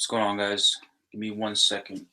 What's going on, guys? Give me 1 second.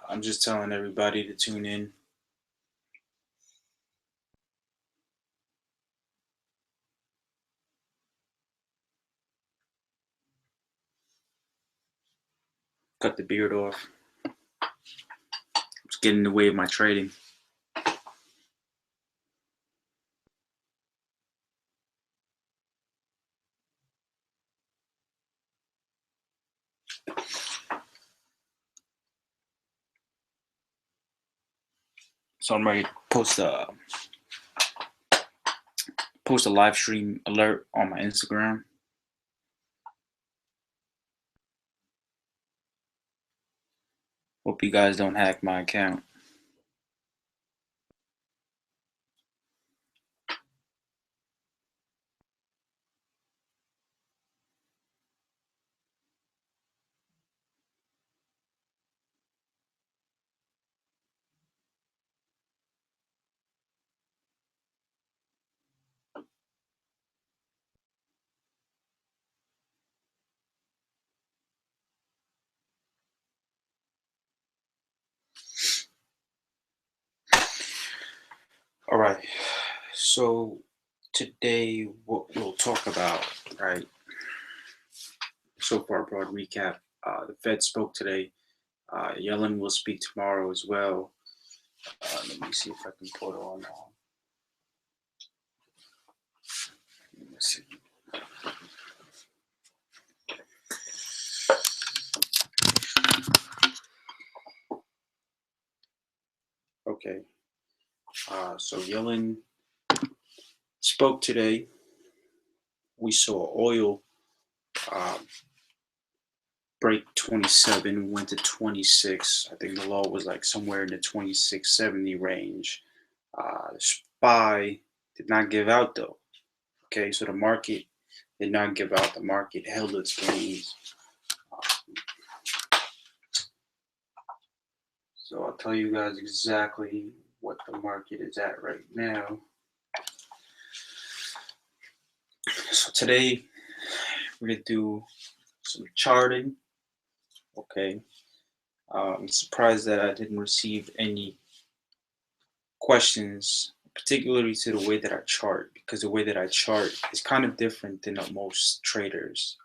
I'm just telling everybody to tune in. Cut the beard off. It's getting in the way of my trading. So I'm ready to post a live stream alert on my Instagram. Hope you guys don't hack my account. All right. So today, what we'll talk about, right? So far, broad recap. The Fed spoke today. Yellen will speak tomorrow as well. Let me see if I can put on. Let me see. Okay. So Yellen spoke today. We saw oil break 27, went to 26. I think the low was like somewhere in the 26.70 range. The SPY did not give out though. Okay, so the market did not give out. The market held its gains. So I'll tell you guys exactly what the market is at right now. So today we're gonna do some charting. Okay. I'm surprised that I didn't receive any questions, particularly to the way that I chart, because the way that I chart is kind of different than most traders.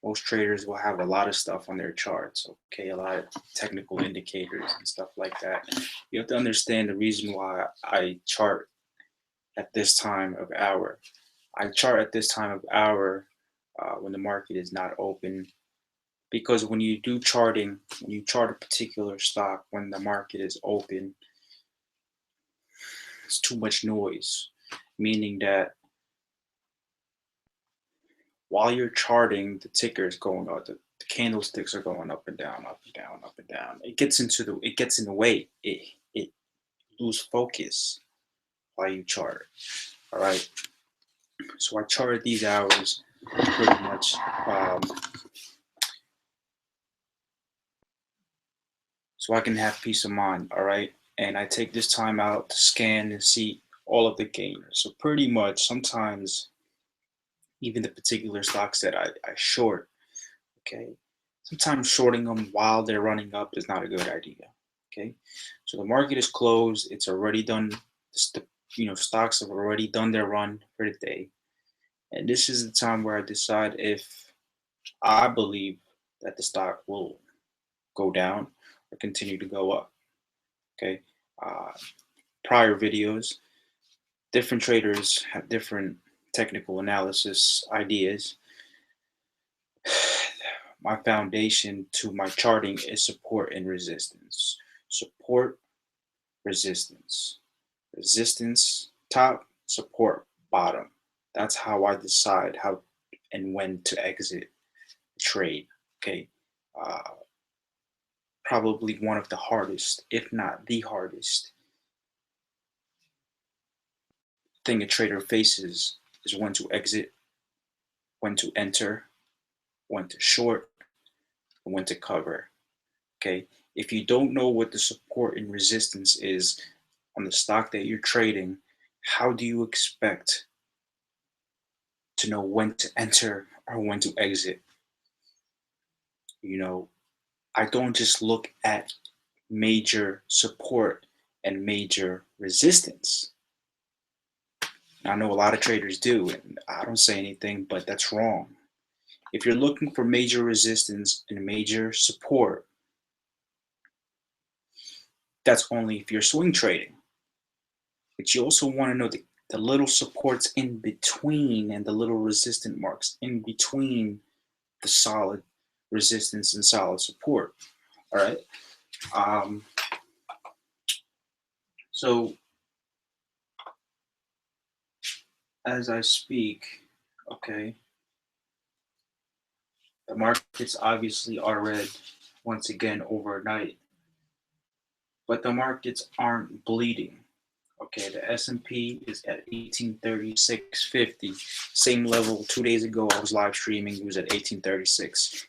Most traders will have a lot of stuff on their charts, okay, a lot of technical indicators and stuff like that. You have to understand the reason why I chart at this time of hour. I chart at this time of hour when the market is not open, because when you do charting, when you chart a particular stock when the market is open, it's too much noise, meaning that while you're charting, the ticker is going up, the candlesticks are going up and down, up and down, up and down. It gets in the way. It lose focus while you chart. All right. So I chart these hours pretty much. So I can have peace of mind. All right. And I take this time out to scan and see all of the gainers. So pretty much sometimes even the particular stocks that I short, okay, sometimes shorting them while they're running up is not a good idea. Okay, so the market is closed, it's already done, stocks have already done their run for the day, and this is the time where I decide if I believe that the stock will go down or continue to go up. Okay, prior videos, different traders have different technical analysis ideas, my foundation to my charting is support and resistance. Support, resistance. Resistance top, support bottom. That's how I decide how and when to exit a trade. Okay. Uh, Probably one of the hardest, if not the hardest, thing a trader faces is when to exit, when to enter, when to short, and when to cover. Okay. If you don't know what the support and resistance is on the stock that you're trading, how do you expect to know when to enter or when to exit? You know, I don't just look at major support and major resistance. I know a lot of traders do, and I don't say anything, but that's wrong. If you're looking for major resistance and major support, that's only if you're swing trading. But you also want to know the little supports in between and the little resistant marks in between the solid resistance and solid support. All right. Um, so as I speak, okay, the markets obviously are red once again overnight, but the markets aren't bleeding. Okay, the S&P is at 1836.50. Same level 2 days ago. I was live streaming. It was at 1836.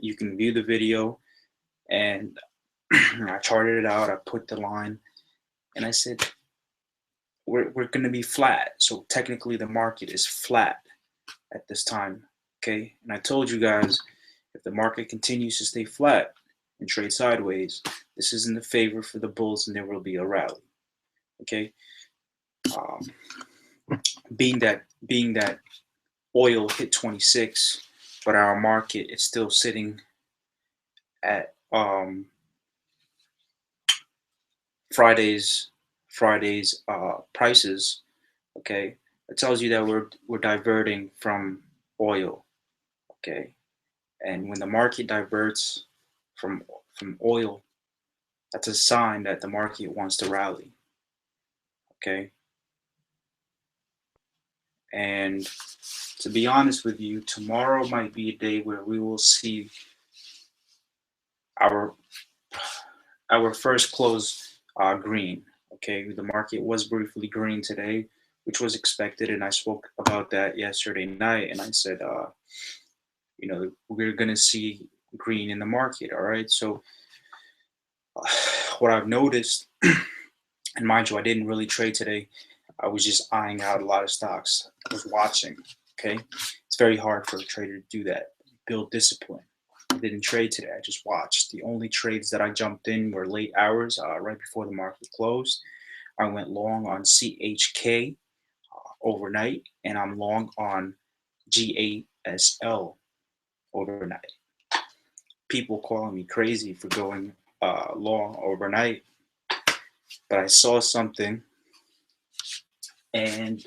You can view the video, and I charted it out. I put the line, and I said we're going to be flat. So technically, the market is flat at this time. Okay, and I told you guys if the market continues to stay flat and trade sideways, this is in the favor for the bulls, and there will be a rally. Okay. Um, being that oil hit 26, but our market is still sitting at Friday's prices. Okay, it tells you that we're diverting from oil. Okay, and when the market diverts from oil, that's a sign that the market wants to rally. Okay, and to be honest with you, tomorrow might be a day where we will see our first close green. Okay, the market was briefly green today, which was expected, and I spoke about that yesterday night, and I said, we're gonna see green in the market. All right, so what I've noticed, and mind you, I didn't really trade today. I was just eyeing out a lot of stocks. I was watching. Okay, it's very hard for a trader to do that. Build discipline. I didn't trade today. I just watched. The only trades that I jumped in were late hours, right before the market closed. I went long on CHK overnight, and I'm long on GASL overnight. People calling me crazy for going long overnight, but I saw something, and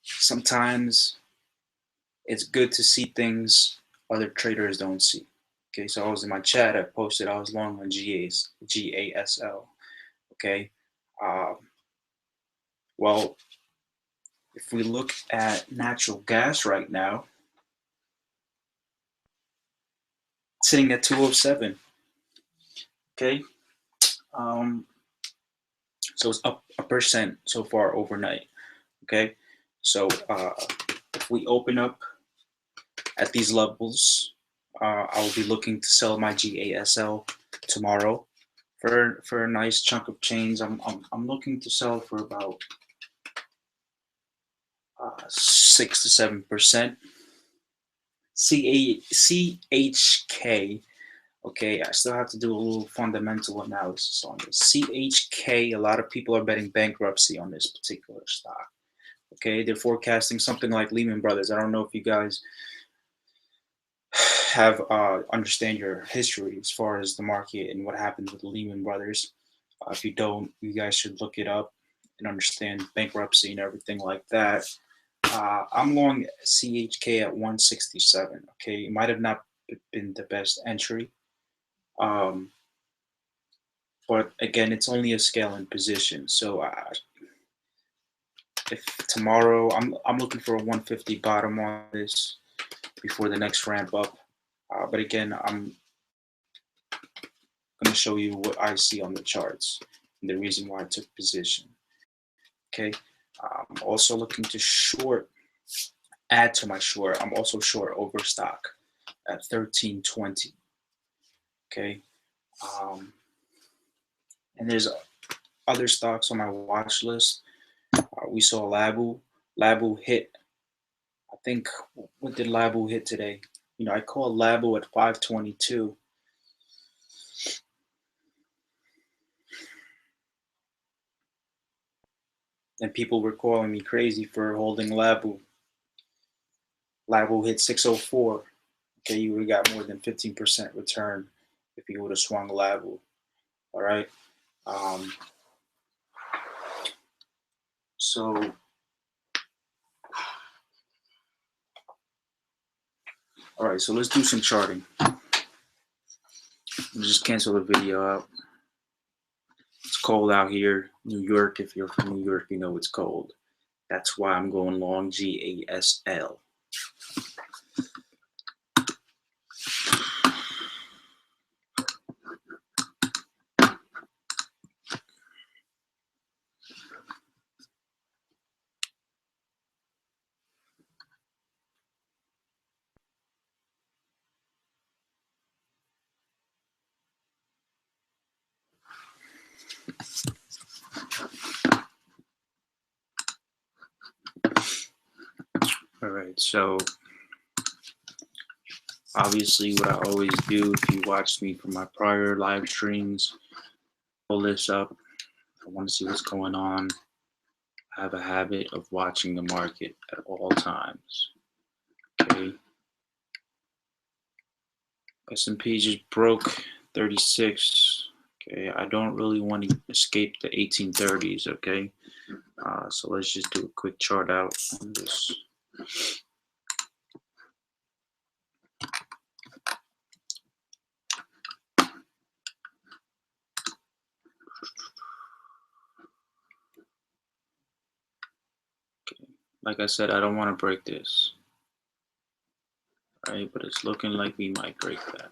sometimes it's good to see things other traders don't see. Okay, so I was in my chat. I posted I was long on GASL. Okay, um, well, if we look at natural gas right now, sitting at 207. Okay, um, so it's up 1% so far overnight. Okay, so if we open up at these levels, I'll be looking to sell my GASL tomorrow for a nice chunk of change. I'm looking to sell for about 6 to 7%. CHK. Okay, I still have to do a little fundamental analysis on this. CHK. A lot of people are betting bankruptcy on this particular stock. Okay, they're forecasting something like Lehman Brothers. I don't know if you guys have understand your history as far as the market and what happened with the Lehman Brothers. If you don't, you guys should look it up and understand bankruptcy and everything like that. I'm long CHK at 167. Okay, it might have not been the best entry, um, but again, it's only a scaling position. So if tomorrow, I'm looking for a 150 bottom on this before the next ramp up. But again, I'm going to show you what I see on the charts and the reason why I took position. Okay, I'm also looking to short, add to my short. I'm also short overstock at 1320. Okay, and there's other stocks on my watch list. We saw Labu. Labu hit. I think what did Labu hit today? You know, I called Labu at 522. And people were calling me crazy for holding Labu. Labu hit 604. Okay, you would have got more than 15% return if you would have swung Labu. All right. Um, so, all right. So let's do some charting. Just cancel the video out. It's cold out here, New York. If you're from New York, you know it's cold. That's why I'm going long GASL. All right, so obviously what I always do, if you watched me from my prior live streams, pull this up. I want to see what's going on. I have a habit of watching the market at all times. Okay. S&P just broke 36. Okay, I don't really want to escape the 1830s. Okay, so let's just do a quick chart out on this. Okay, like I said, I don't want to break this. Right, but it's looking like we might break that,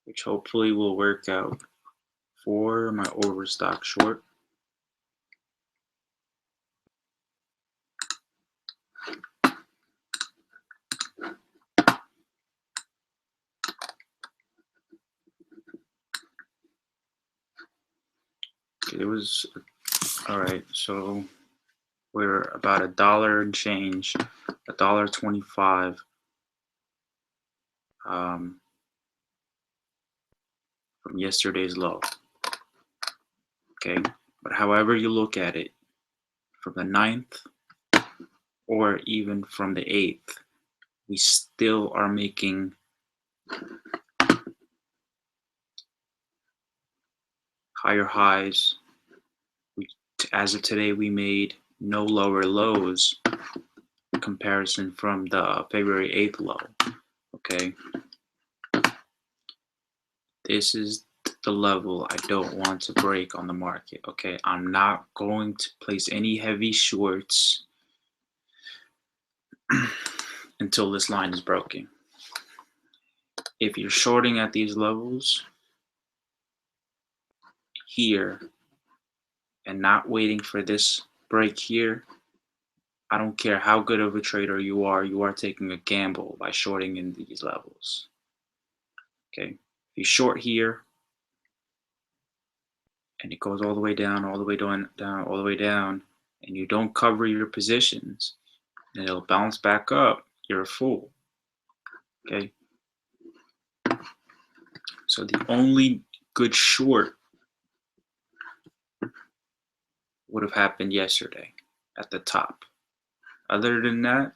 which hopefully will work out for my overstock short. It was all right. So we're about $1 and change, $1.25. From yesterday's low. Okay, but however you look at it, from the 9th or even from the 8th, we still are making higher highs. As of today, we made no lower lows in comparison from the February 8th low. Okay, this is the level I don't want to break on the market. Okay, I'm not going to place any heavy shorts until this line is broken. If you're shorting at these levels here and not waiting for this break here, I don't care how good of a trader you are taking a gamble by shorting in these levels. Okay, if you short here and it goes all the way down, all the way down, all the way down, and you don't cover your positions, and it'll bounce back up, you're a fool. Okay, so the only good short would have happened yesterday at the top. Other than that,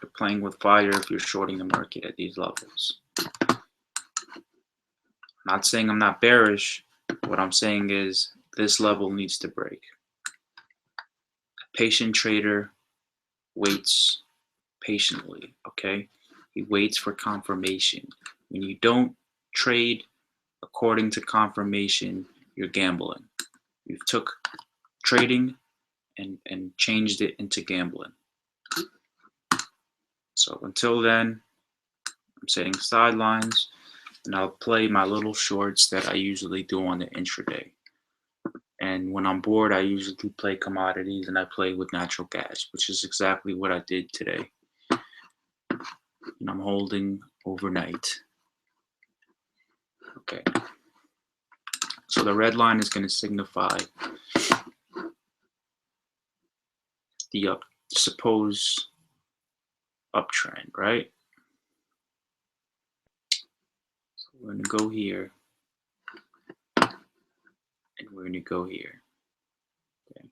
You're playing with fire if you're shorting the market at these levels. I'm not saying I'm not bearish. What I'm saying is this level needs to break. A patient trader waits patiently, okay? He waits for confirmation. When you don't trade according to confirmation, you're gambling. You've took trading and changed it into gambling. So until then, I'm setting sidelines, and I'll play my little shorts that I usually do on the intraday. And when I'm bored, I usually play commodities, and I play with natural gas, which is exactly what I did today. And I'm holding overnight. Okay. So the red line is going to signify the supposed uptrend, right? So we're going to go here, and we're going to go here. Okay.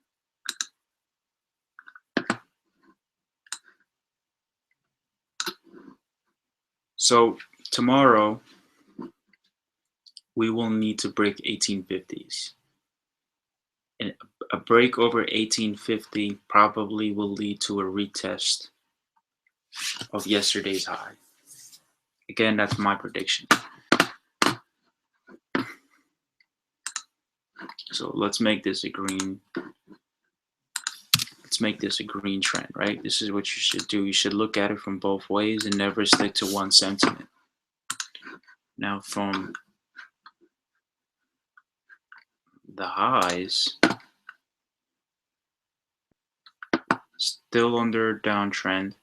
So tomorrow, we will need to break 1850s. And a break over 1850 probably will lead to a retest of yesterday's high. Again, that's my prediction. So let's make this a green. Let's make this a green trend, right? This is what you should do. You should look at it from both ways and never stick to one sentiment. Now from the highs, still under downtrend.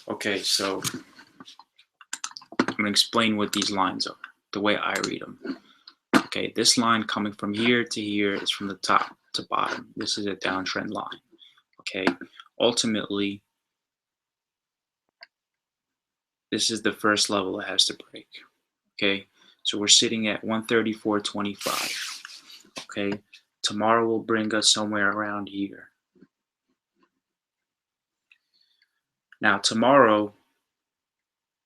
Okay, so I'm going to explain what these lines are, the way I read them. Okay, this line coming from here to here is from the top to bottom. This is a downtrend line. Okay, ultimately, this is the first level it has to break. Okay, so we're sitting at 134.25. Okay, tomorrow will bring us somewhere around here. Now, tomorrow,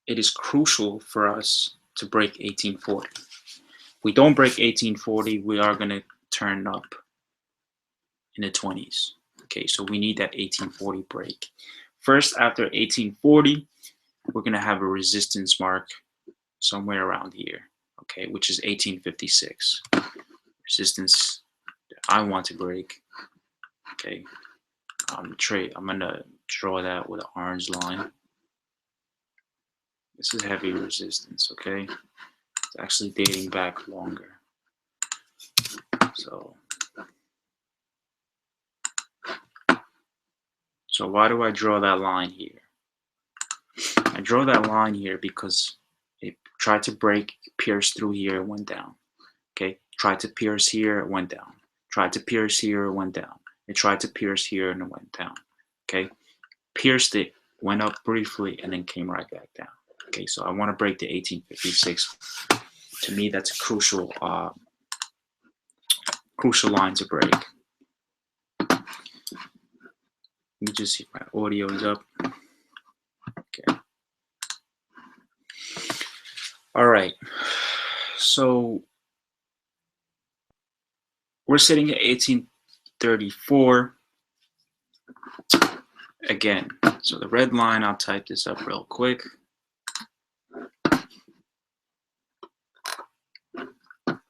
it is crucial for us to break 1840. If we don't break 1840, we are going to turn up in the 20s. Okay, so we need that 1840 break. First, after 1840, we're going to have a resistance mark somewhere around here, okay, which is 1856. Resistance that I want to break. Okay, I'm going to draw that with an orange line. This is heavy resistance, okay? It's actually dating back longer. So why do I draw that line here? I draw that line here because it tried to break, pierce through here, it went down. Okay, tried to pierce here, it went down. Tried to pierce here, it went down. It tried to pierce here and it went down. Okay, pierced it, went up briefly, and then came right back down. Okay, so I want to break the 1856. To me, that's a crucial line to break. Let me just see if my audio is up. Okay. All right. So we're sitting at 1834 again. So the red line, I'll type this up real quick.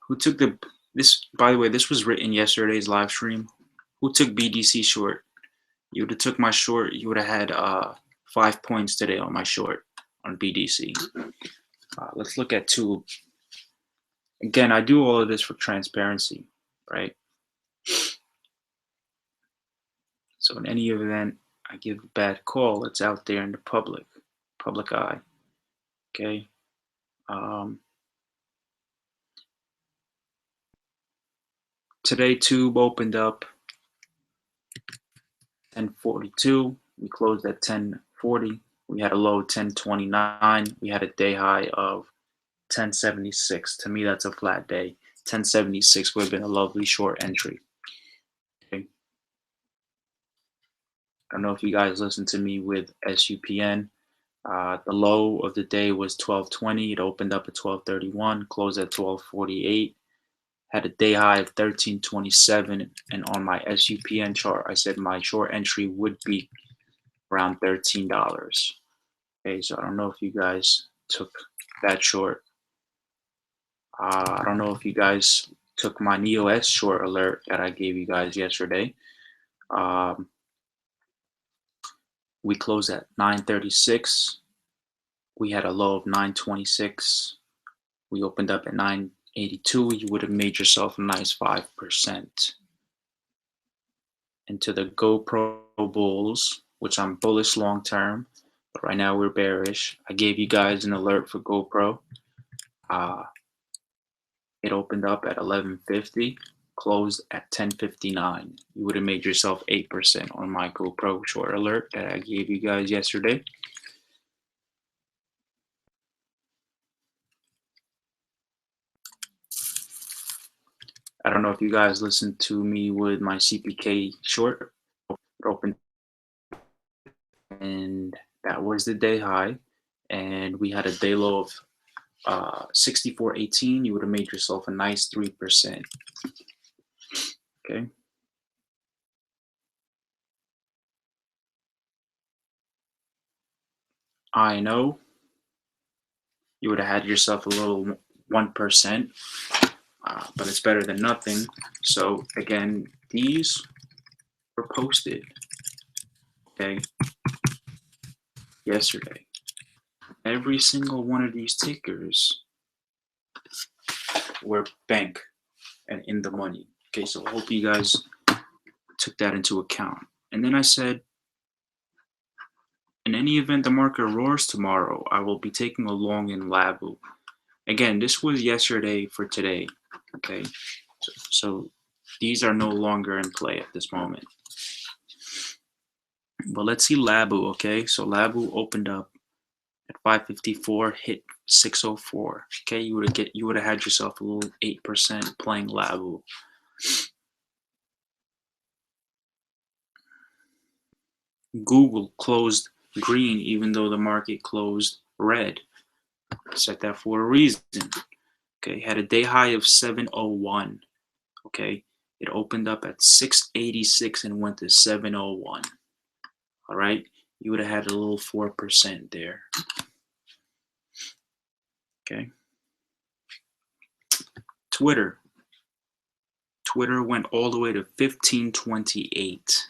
Who took this, by the way, this was written yesterday's live stream. Who took BDC short? You would have took my short, you would have had 5 points today on my short on BDC. Let's look at two. Again, I do all of this for transparency, right? So in any event, I give a bad call, it's out there in the public eye, okay? Today, Tube opened up 1042. We closed at 1040. We had a low 1029. We had a day high of 1076. To me, that's a flat day. 1076 would have been a lovely short entry. Okay. I don't know if you guys listen to me with SUPN. The low of the day was 1220. It opened up at 1231, closed at 1248. Had a day high of 1327, and on my SUPN chart, I said my short entry would be around $13. Okay, so I don't know if you guys took that short. I don't know if you guys took my NEOS short alert that I gave you guys yesterday. Um, we closed at 936. We had a low of 926. We opened up at 982. You would have made yourself a nice 5%. Into the GoPro bulls, which I'm bullish long term, but right now we're bearish. I gave you guys an alert for GoPro. It opened up at 1150, closed at 1059. You would have made yourself 8% on my GoPro short alert that I gave you guys yesterday. I don't know if you guys listened to me with my CPK short. It opened, and that was the day high, and we had a day low of 64.18. You would have made yourself a nice 3%. Okay. I know you would have had yourself a little 1%, but it's better than nothing. So again, these were posted, okay, yesterday. Every single one of these tickers were bank and in the money. Okay, so I hope you guys took that into account. And then I said, in any event the market roars tomorrow, I will be taking a long in Labu. Again, this was yesterday for today. Okay, so these are no longer in play at this moment. But let's see Labu. Okay, so Labu opened up at 554, hit 604. Okay, you would have had yourself a little 8% playing Labu. Google closed green even though the market closed red. Set that for a reason. Okay, had a day high of 701. Okay, it opened up at 686 and went to 701. All right, you would have had a little 4% there. Okay. Twitter went all the way to 1528.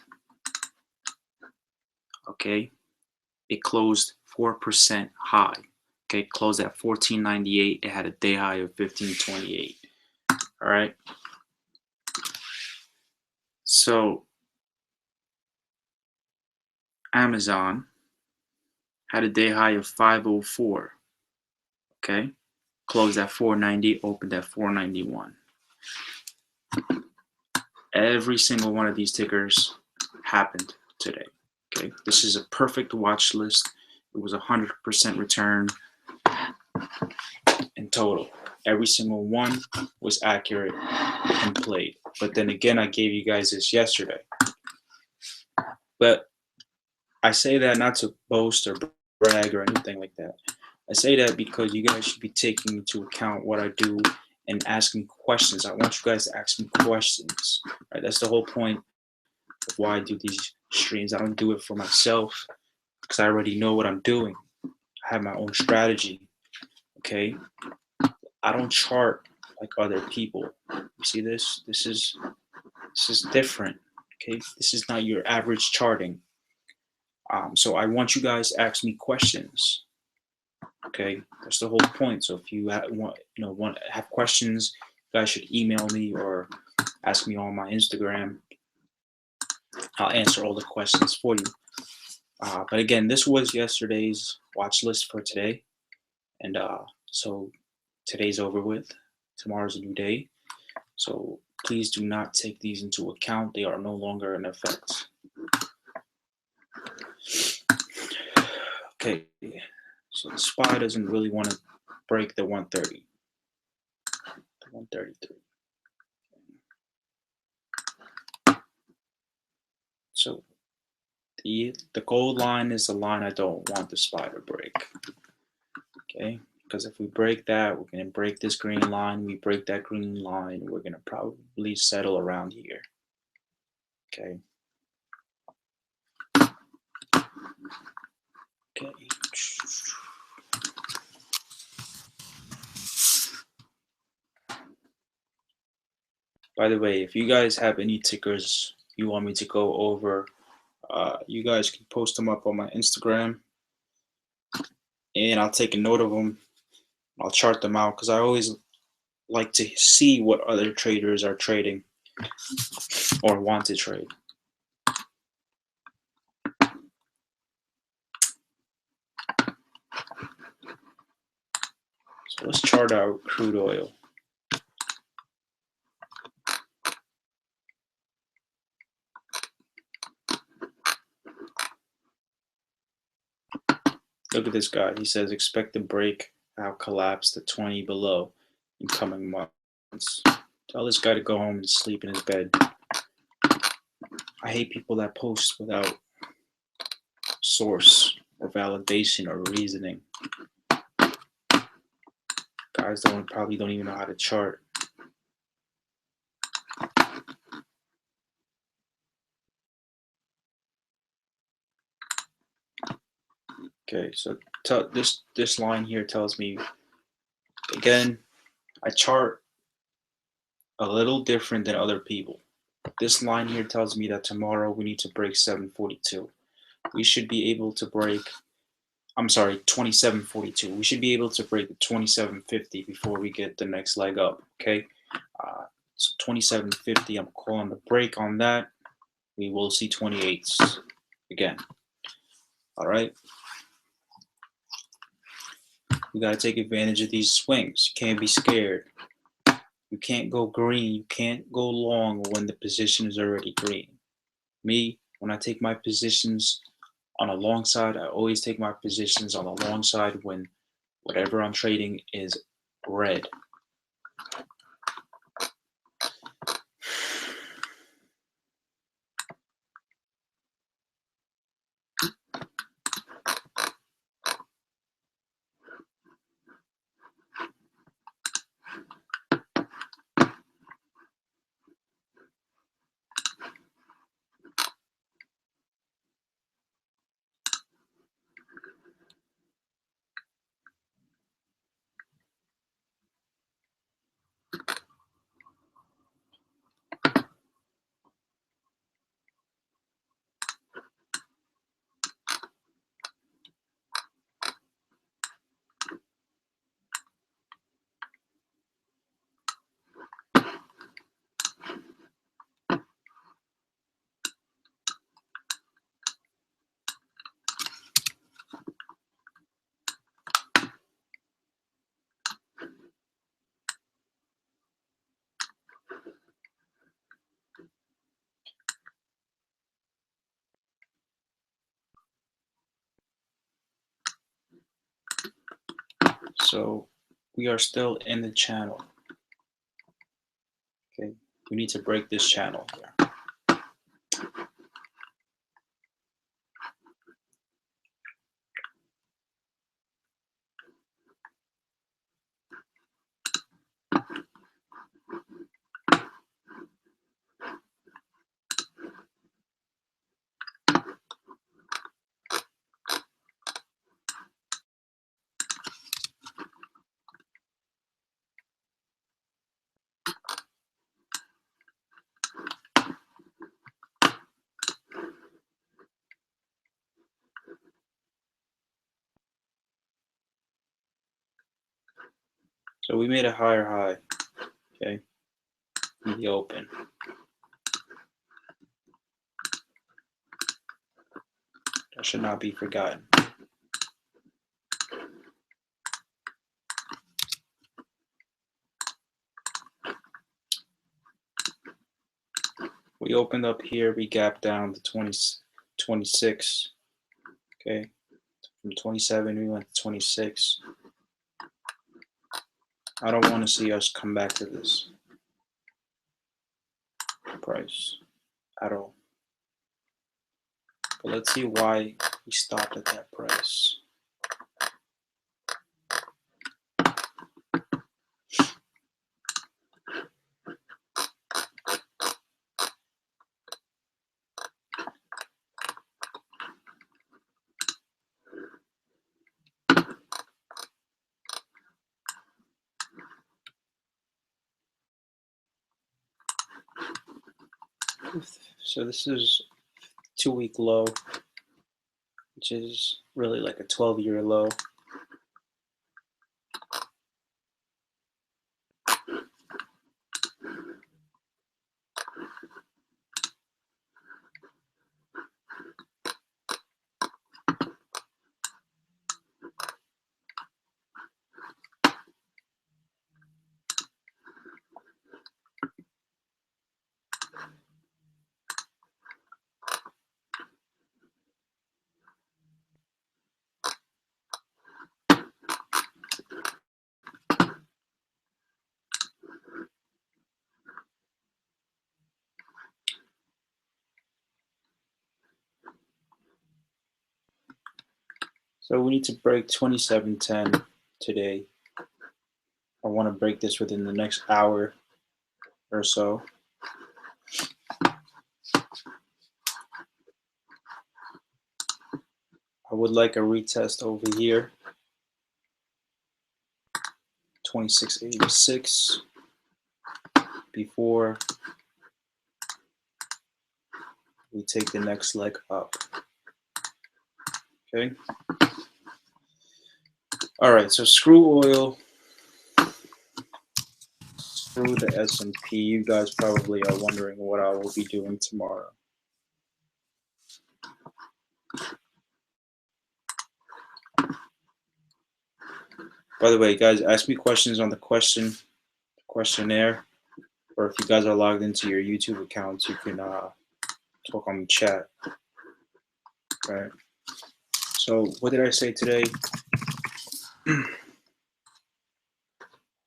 Okay, it closed 4% high. Okay, closed at 1498. It had a day high of 1528. All right. So Amazon had a day high of 504. Okay, closed at 490, opened at 491. Every single one of these tickers happened today. Okay, this is a perfect watch list. It was 100% return in total. Every single one was accurate and played. But then again, I gave you guys this yesterday. But I say that not to boast or brag or anything like that. I say that because you guys should be taking into account what I do and asking questions. I want you guys to ask me questions. Right? That's the whole point of why I do these streams. I don't do it for myself because I already know what I'm doing. I have my own strategy. Okay, I don't chart like other people. You see this? This is different. Okay, this is not your average charting. So I want you guys to ask me questions. Okay, that's the whole point. So if you have questions, you guys should email me or ask me on my Instagram. I'll answer all the questions for you. But again, this was yesterday's watch list for today, and so today's over with. Tomorrow's a new day. So please do not take these into account. They are no longer in effect. Okay, so the SPY doesn't really want to break the 130. The 133. So the gold line is the line I don't want the SPY to break. Okay, because if we break that, we're going to break this green line. We break that green line, we're going to probably settle around here. Okay. Okay. By the way, if you guys have any tickers you want me to go over, you guys can post them up on my Instagram, and I'll take a note of them. I'll chart them out because I always like to see what other traders are trading or want to trade. So let's chart out crude oil. Look at this guy. He says expect the breakout collapse to 20 below in coming months. Tell this guy to go home and sleep in his bed. I hate people that post without source or validation or reasoning. Guys probably don't even know how to chart. Okay, so this line here tells me, again, I chart a little different than other people. This line here tells me that tomorrow we need to break 742. We should be able to break, I'm sorry, 2742. We should be able to break the 2750 before we get the next leg up, okay? So 2750, I'm calling the break on that. We will see 28s again. All right? We got to take advantage of these swings. You can't be scared. You can't go green. You can't go long when the position is already green. Me, when I take my positions on a long side, I always take my positions on the long side when whatever I'm trading is red. So we are still in the channel. Okay, we need to break this channel here. So we made a higher high, okay, in the open. That should not be forgotten. We opened up here, we gapped down to 26, okay, from 27 we went to 26. I don't want to see us come back to this price at all. But let's see why we stopped at that price. So this is 2-week low, which is really like a 12-year low. So we need to break 27.10 today. I want to break this within the next hour or so. I would like a retest over here, 26.86, before we take the next leg up. Okay. All right. So screw oil. Screw the S&P. You guys probably are wondering what I will be doing tomorrow. By the way, guys, ask me questions on the questionnaire, or if you guys are logged into your YouTube accounts, you can talk on the chat. Right. So what did I say today?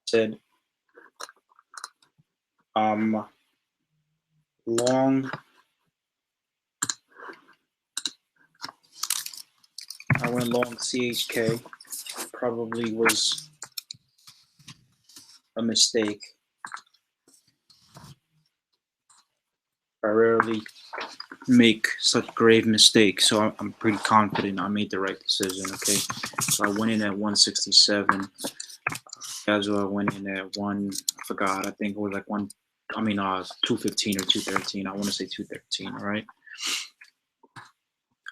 Said long. I went long CHK. Probably was a mistake. I rarely make such grave mistakes, so I'm pretty confident I made the right decision. Okay, so I went in at 167. As well, I went in at I forgot. I think it was like 215 or 213. I want to say 213. All right.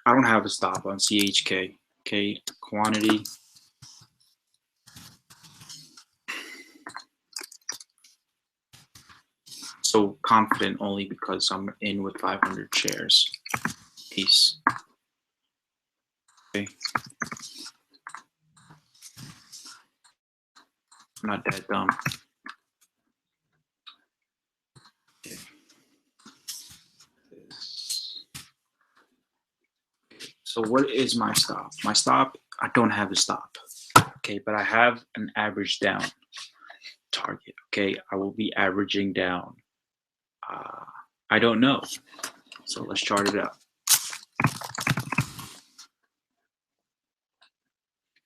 I don't have a stop on CHK. Okay, quantity. So confident only because I'm in with 500 shares. Peace. Okay. I'm not that dumb. Okay. So what is my stop? My stop, I don't have a stop. Okay, but I have an average down target. Okay, I will be averaging down. I don't know. So let's chart it out.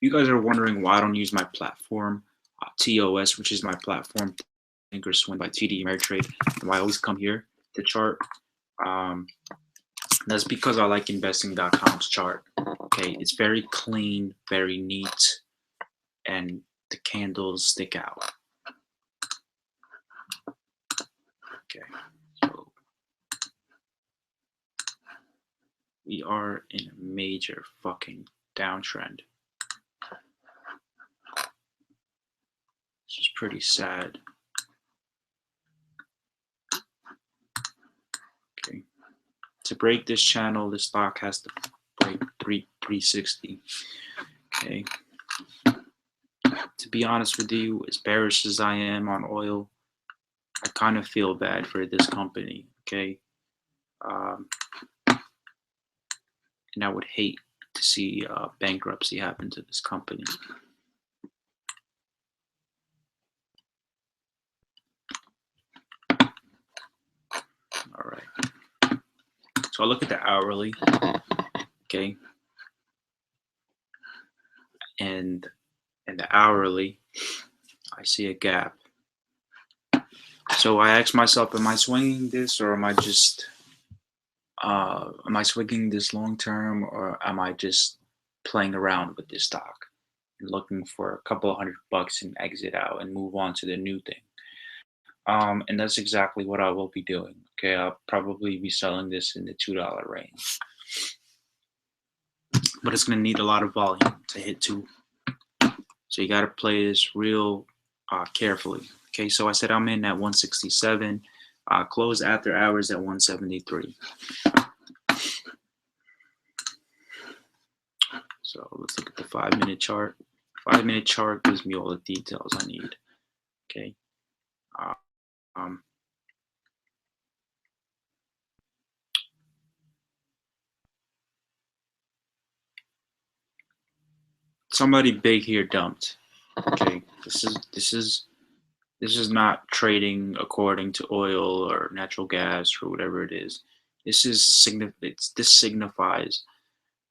You guys are wondering why I don't use my platform, TOS, which is my platform, Think or Swim by TD Ameritrade, and why I always come here to chart. That's because I like investing.com's chart. Okay, it's very clean, very neat, and the candles stick out. Okay, so we are in a major fucking downtrend. This is pretty sad. Okay, to break this channel, the stock has to break 360. Okay. To be honest with you, as bearish as I am on oil, I kind of feel bad for this company. Okay. And I would hate to see bankruptcy happen to this company. So I look at the hourly, okay, and in the hourly, I see a gap. So I ask myself, am I swinging this, or am I swinging this long term, or am I just playing around with this stock and looking for a couple of $100 and exit out and move on to the new thing? And that's exactly what I will be doing. Okay, I'll probably be selling this in the $2 range, but it's going to need a lot of volume to hit two. So you got to play this real carefully. Okay, so I said I'm in at 167. Close after hours at 173. So let's look at the 5-minute chart. 5-minute chart gives me all the details I need. Okay. Um, Somebody big here dumped. Okay, this is not trading according to oil or natural gas or whatever it is. This signifies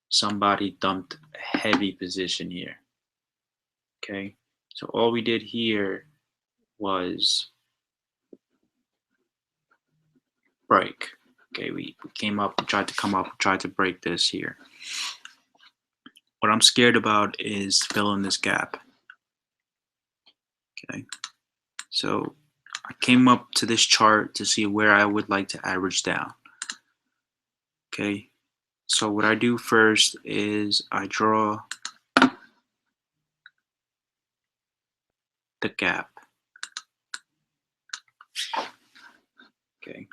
somebody dumped a heavy position here. Okay, so all we did here was break. Okay, we came up, we tried to come up, tried to break this here. What I'm scared about is filling this gap. Okay, so I came up to this chart to see where I would like to average down. Okay, so what I do first is I draw the gap. Okay.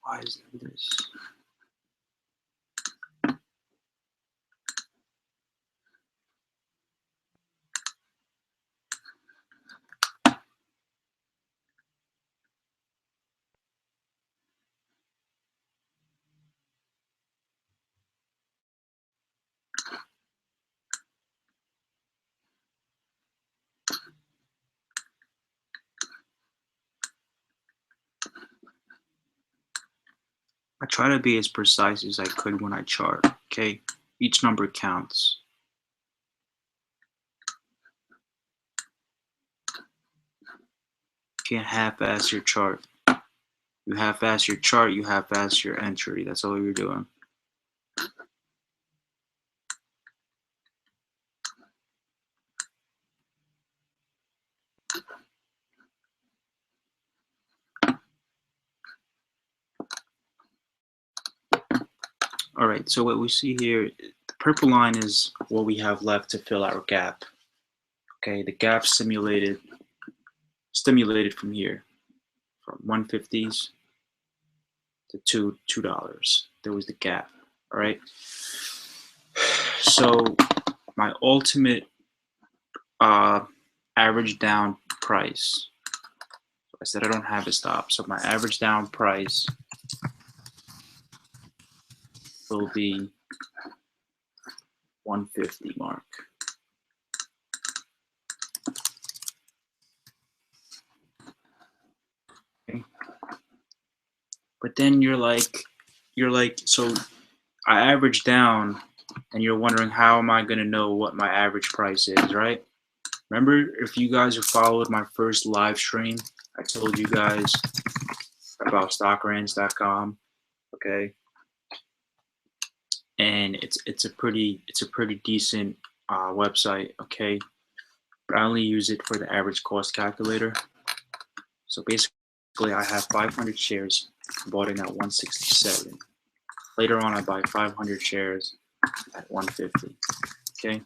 Why is this? I try to be as precise as I could when I chart. Okay, each number counts. You can't half-ass your chart. You half-ass your chart, you half-ass your entry. That's all you're doing. All right, so what we see here, the purple line is what we have left to fill our gap. Okay, the gap stimulated from here, from 150s to $2. There was the gap. All right. So my ultimate average down price. I said I don't have a stop, so my average down price will be 150 mark. Okay. But then you're like, so I average down, and you're wondering how am I gonna know what my average price is, right? Remember, if you guys have followed my first live stream, I told you guys about stockrange.com, okay? And it's a pretty decent website, okay? But I only use it for the average cost calculator. So basically, I have 500 shares bought in at 167. Later on, I buy 500 shares at 150. Okay.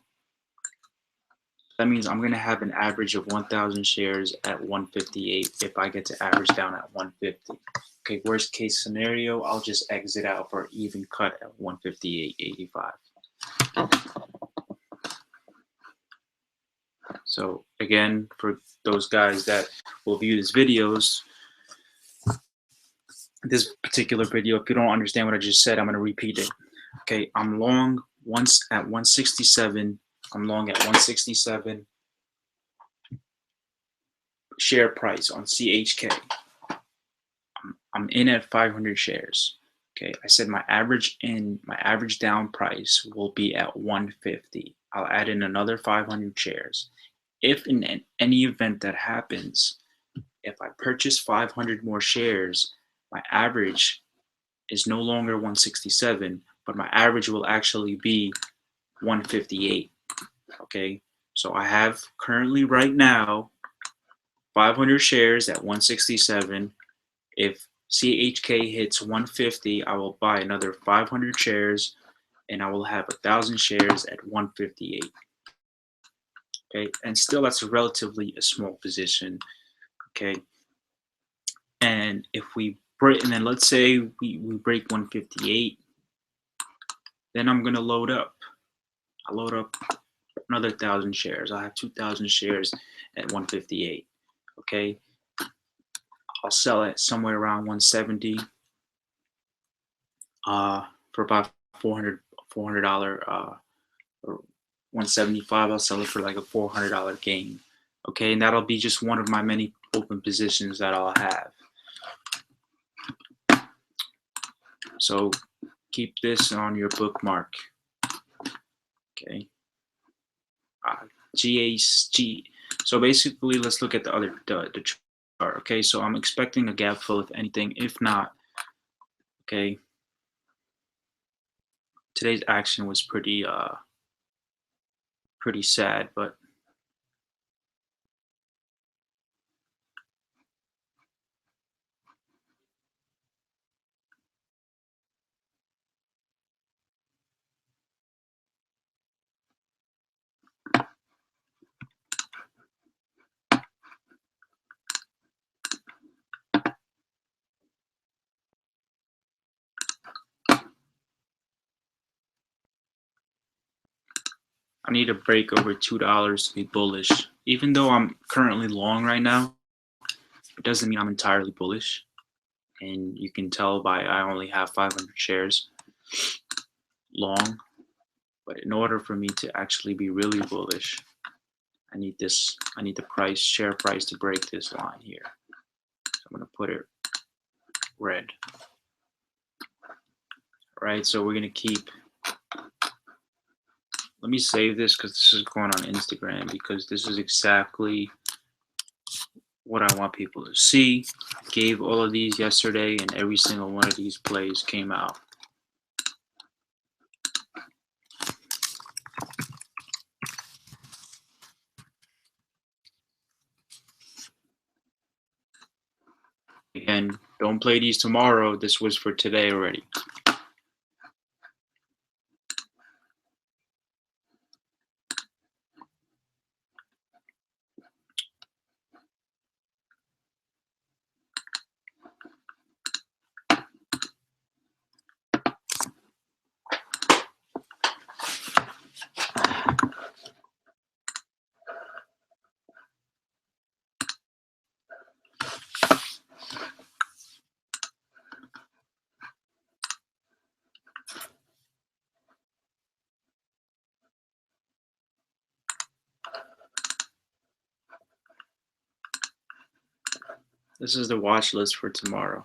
That means I'm going to have an average of 1,000 shares at 158 if I get to average down at 150. Okay, worst case scenario, I'll just exit out for even cut at 158.85. So again, for those guys that will view these videos, this particular video, if you don't understand what I just said, I'm going to repeat it. Okay, I'm long once at 167. I'm long at 167 share price on CHK. I'm in at 500 shares. Okay, I said my average down price will be at 150. I'll add in another 500 shares. If in any event that happens, if I purchase 500 more shares, my average is no longer 167, but my average will actually be 158. Okay, so I have currently right now 500 shares at 167. If CHK hits 150, I will buy another 500 shares and I will have 1,000 shares at 158. Okay, and still that's relatively a small position. Okay, and if we break, and then let's say we break 158, then I'm gonna load up. I load up another 1,000 shares. I have 2,000 shares at 158. Okay, I'll sell it somewhere around 170 for about $400 or 175. I'll sell it for like a $400 gain. Okay, and that'll be just one of my many open positions that I'll have. So keep this on your bookmark. Okay. GAG. So basically, let's look at the chart. Okay, so I'm expecting a gap fill if anything. If not, okay. Today's action was pretty sad, but I need a break over $2 to be bullish. Even though I'm currently long right now, it doesn't mean I'm entirely bullish. And you can tell by I only have 500 shares long. But in order for me to actually be really bullish, I need the share price to break this line here. So I'm gonna put it red. All right, so we're gonna keep. Let me save this because this is going on Instagram, because this is exactly what I want people to see. I gave all of these yesterday, and every single one of these plays came out. Again, don't play these tomorrow. This was for today already. This is the watch list for tomorrow.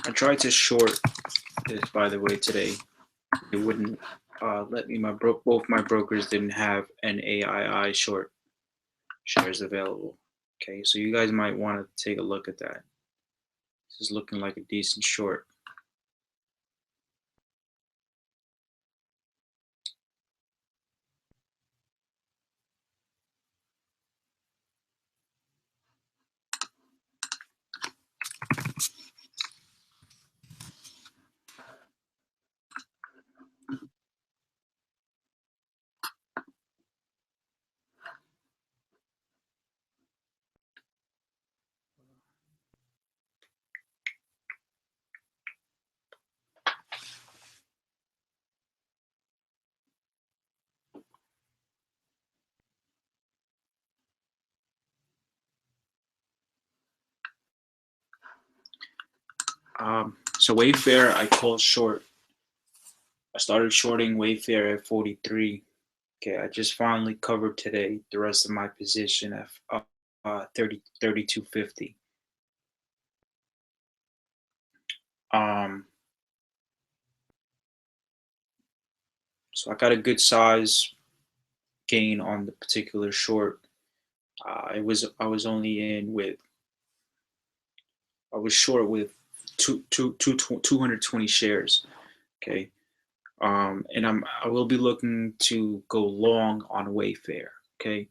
I tried to short this, by the way, today. It wouldn't let me. Both my brokers didn't have an AII short shares available. Okay, so you guys might want to take a look at that. This is looking like a decent short. So Wayfair, I called short. I started shorting Wayfair at 43. Okay, I just finally covered today the rest of my position at 32.50. Um, so I got a good size gain on the particular short. I was only in with I was short with 220 shares. Okay. And I will be looking to go long on Wayfair. Okay.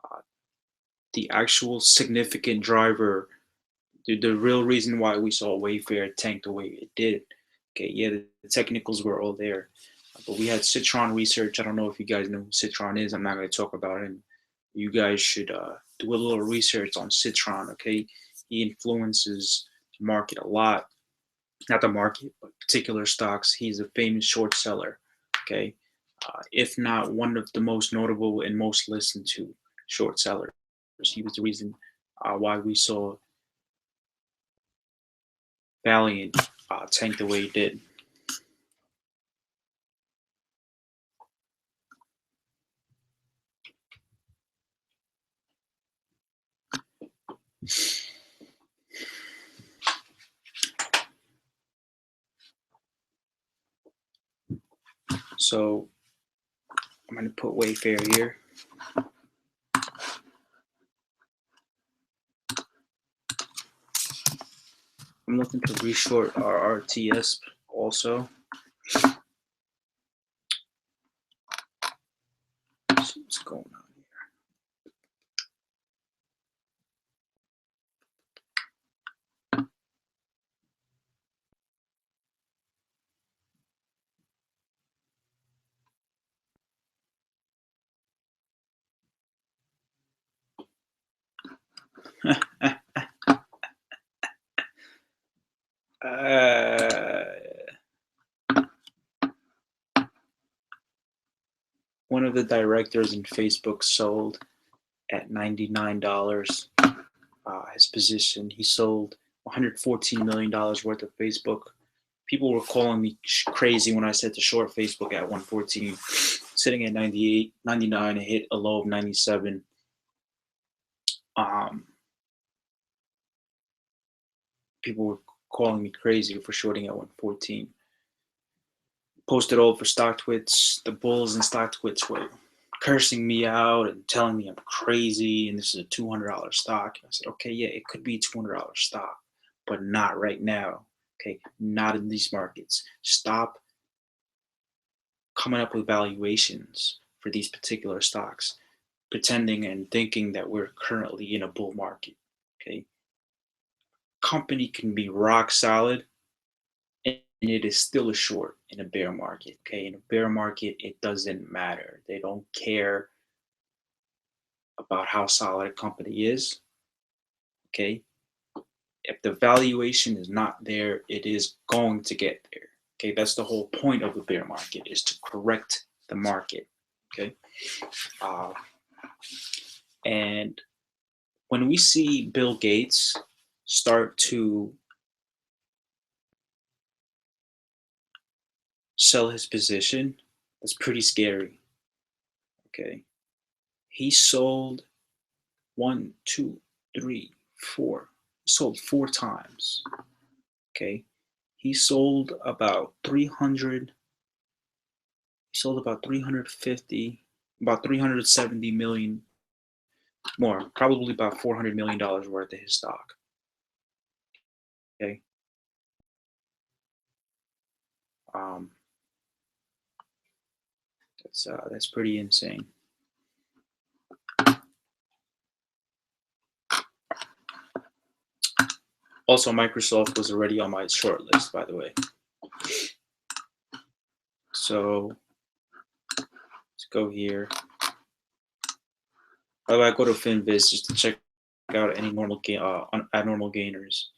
Uh, the actual significant driver, the real reason why we saw Wayfair tank the way it did. Okay. Yeah, the technicals were all there, but we had Citron Research. I don't know if you guys know who Citron is. I'm not going to talk about it. And you guys should do a little research on Citron. Okay. He influences the market a lot, not the market, but particular stocks. He's a famous short seller, okay? If not one of the most notable and most listened to short sellers. He was the reason why we saw Valiant tank the way it did. So I'm going to put Wayfair here. I'm looking to reshort our RTS also. Let's see what's going on. One of the directors in Facebook sold at $99. His position. He sold $114 million worth of Facebook. People were calling me crazy when I said to short Facebook at 114, sitting at 98, 99, and hit a low of 97. People were calling me crazy for shorting at 114. Posted all for StockTwits. The bulls and StockTwits were cursing me out and telling me I'm crazy and this is a $200 stock. I said, okay, yeah, it could be a $200 stock, but not right now. Okay, not in these markets. Stop coming up with valuations for these particular stocks, pretending and thinking that we're currently in a bull market. Okay, company can be rock solid and it is still a short in a bear market. Okay, in a bear market, it doesn't matter. They don't care about how solid a company is. Okay, if the valuation is not there, it is going to get there. Okay, that's the whole point of a bear market, is to correct the market. Okay, and when we see Bill Gates start to sell his position, that's pretty scary. Okay. He sold one, two, three, four. He sold four times. Okay. He sold about 300, he sold about 350, about 370 million more, probably about $400 million worth of his stock. Okay. Um, that's pretty insane. Also, Microsoft was already on my short list, by the way. So let's go here. By the way, I go to FinViz just to check out any abnormal gainers.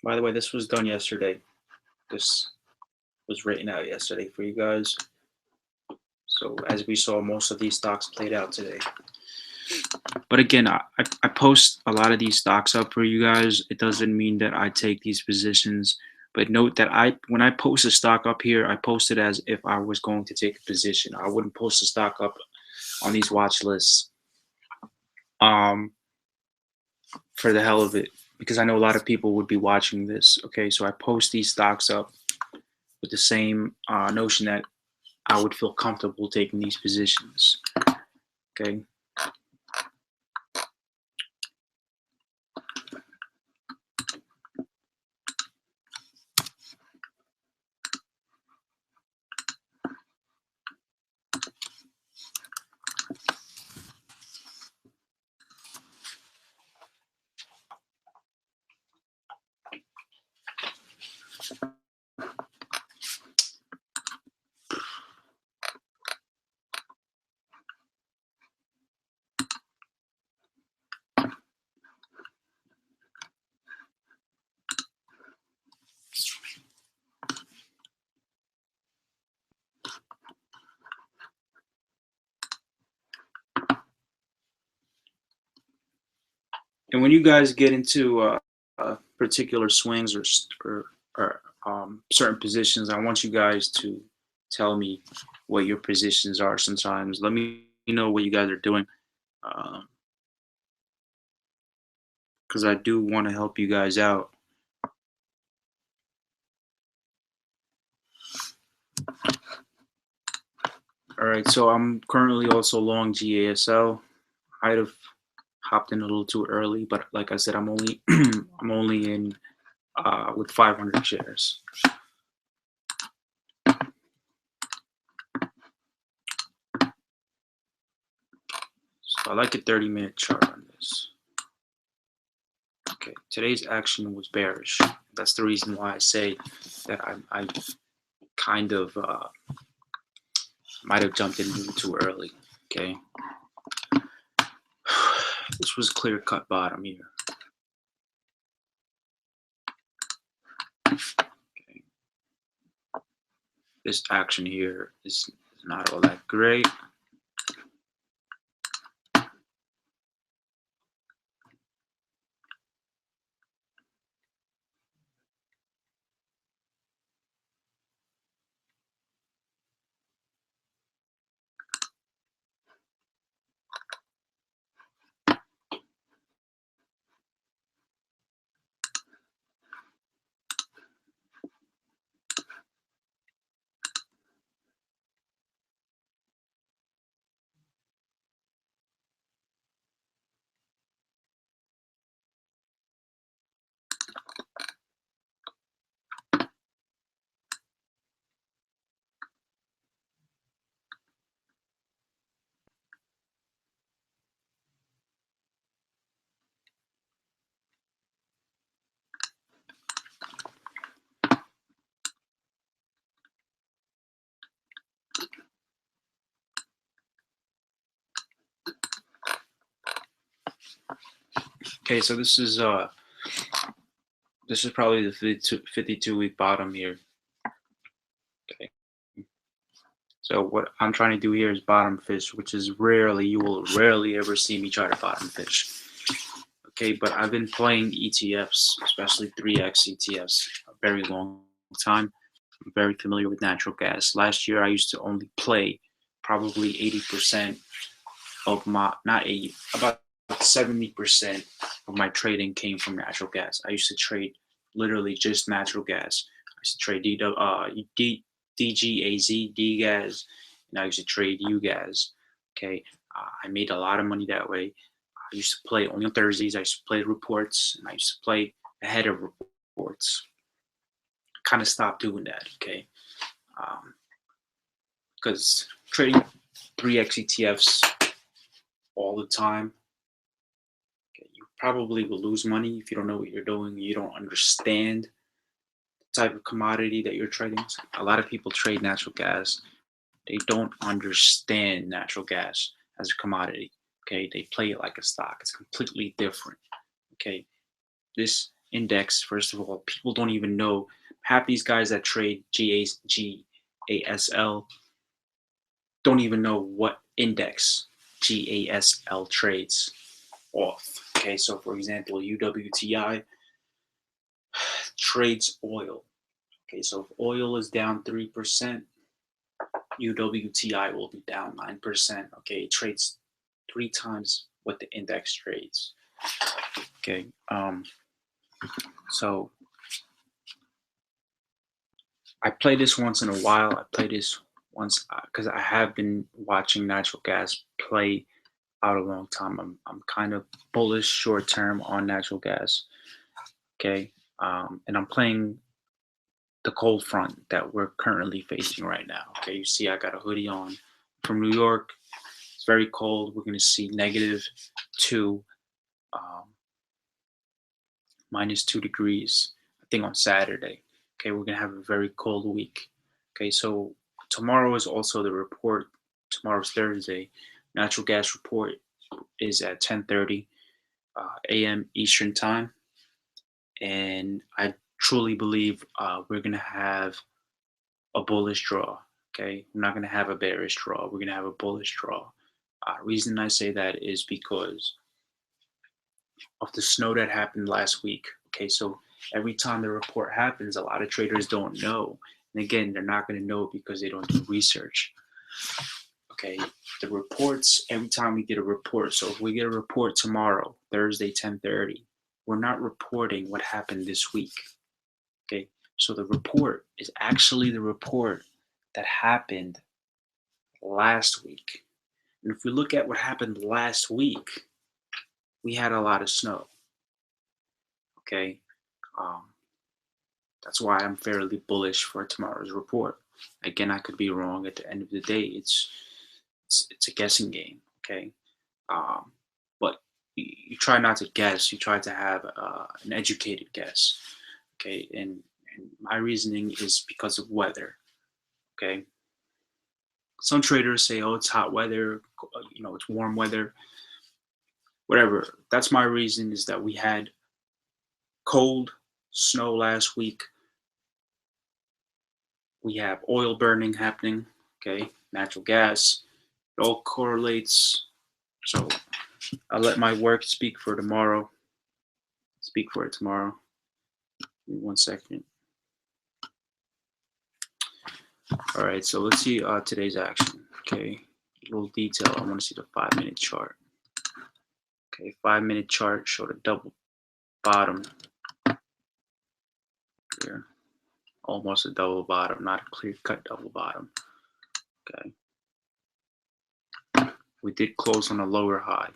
By the way, this was done yesterday. This was written out yesterday for you guys. So as we saw, most of these stocks played out today. But again, I post a lot of these stocks up for you guys. It doesn't mean that I take these positions. But note that when I post a stock up here, I post it as if I was going to take a position. I wouldn't post a stock up on these watch lists for the hell of it, because I know a lot of people would be watching this. Okay, so I post these stocks up with the same notion that I would feel comfortable taking these positions. Okay. And when you guys get into particular swings or certain positions, I want you guys to tell me what your positions are. Sometimes let me know what you guys are doing, because I do want to help you guys out. All right, so I'm currently also long GASL. I'd have hopped in a little too early, but like I said, I'm only I'm only in with 500 shares. So I like a 30-minute chart on this. Okay, today's action was bearish. That's the reason why I say that I kind of might have jumped in a little too early. Okay, this was clear-cut bottom here. Okay, this action here is not all that great. Okay, so this is probably the 52-week bottom here. Okay. So what I'm trying to do here is bottom fish, which is you will rarely ever see me try to bottom fish. Okay, but I've been playing ETFs, especially 3x ETFs, a very long time. I'm very familiar with natural gas. Last year, I used to only play probably 80% of my, not 80, about 70% of my trading came from natural gas. I used to trade literally just natural gas. I used to trade DGAZ, DGAS, and I used to trade UGAS. Okay, I made a lot of money that way. I used to play only on Thursdays. I used to play reports, and I used to play ahead of reports. Kind of stopped doing that, okay? Because trading 3x ETFs all the time, okay, you probably will lose money if you don't know what you're doing. You don't understand the type of commodity that you're trading. So a lot of people trade natural gas. They don't understand natural gas as a commodity. Okay, they play it like a stock. It's completely different. Okay, this index, first of all, people don't even know. Half these guys that trade GASL don't even know what index GASL trades off. Okay, so for example, UWTI trades oil. Okay, so if oil is down 3%, UWTI will be down 9%. Okay, it trades 3 times what the index trades. Okay, so I play this once in a while. I play this once because I have been watching natural gas play out a long time. I'm kind of bullish short term on natural gas. Okay, and I'm playing the cold front that we're currently facing right now. Okay, you see, I got a hoodie on from New York. It's very cold. We're gonna see -2, -2 degrees. I think on Saturday. Okay, we're gonna have a very cold week. Okay, so tomorrow is also the report. Tomorrow's Thursday. Natural gas report is at 10:30 a.m. Eastern time, and I truly believe we're gonna have a bullish draw. Okay, we're not gonna have a bearish draw. We're gonna have a bullish draw. Reason I say that is because of the snow that happened last week. Okay, so every time the report happens, a lot of traders don't know. And again, they're not going to know because they don't do research. Okay, the reports, every time we get a report, so if we get a report tomorrow, Thursday, 10:30, we're not reporting what happened this week. Okay, so the report is actually the report that happened last week. And if we look at what happened last week, we had a lot of snow. Okay, um, that's why I'm fairly bullish for tomorrow's report. Again, I could be wrong. At the end of the day, it's a guessing game. Okay, um, but you try not to guess. You try to have an educated guess. Okay, and my reasoning is because of weather. Okay, some traders say, "Oh, it's hot weather. It's warm weather. Whatever." That's my reason. Is that we had cold snow last week. We have oil burning happening, okay, natural gas. It all correlates. So I'll let my work speak for tomorrow. Speak for it tomorrow. Give me 1 second. All right, so let's see today's action. Okay, a little detail. I want to see the 5-minute chart. Okay, 5-minute chart showed a double bottom here. Almost a double bottom, not a clear-cut double bottom. Okay. We did close on a lower high,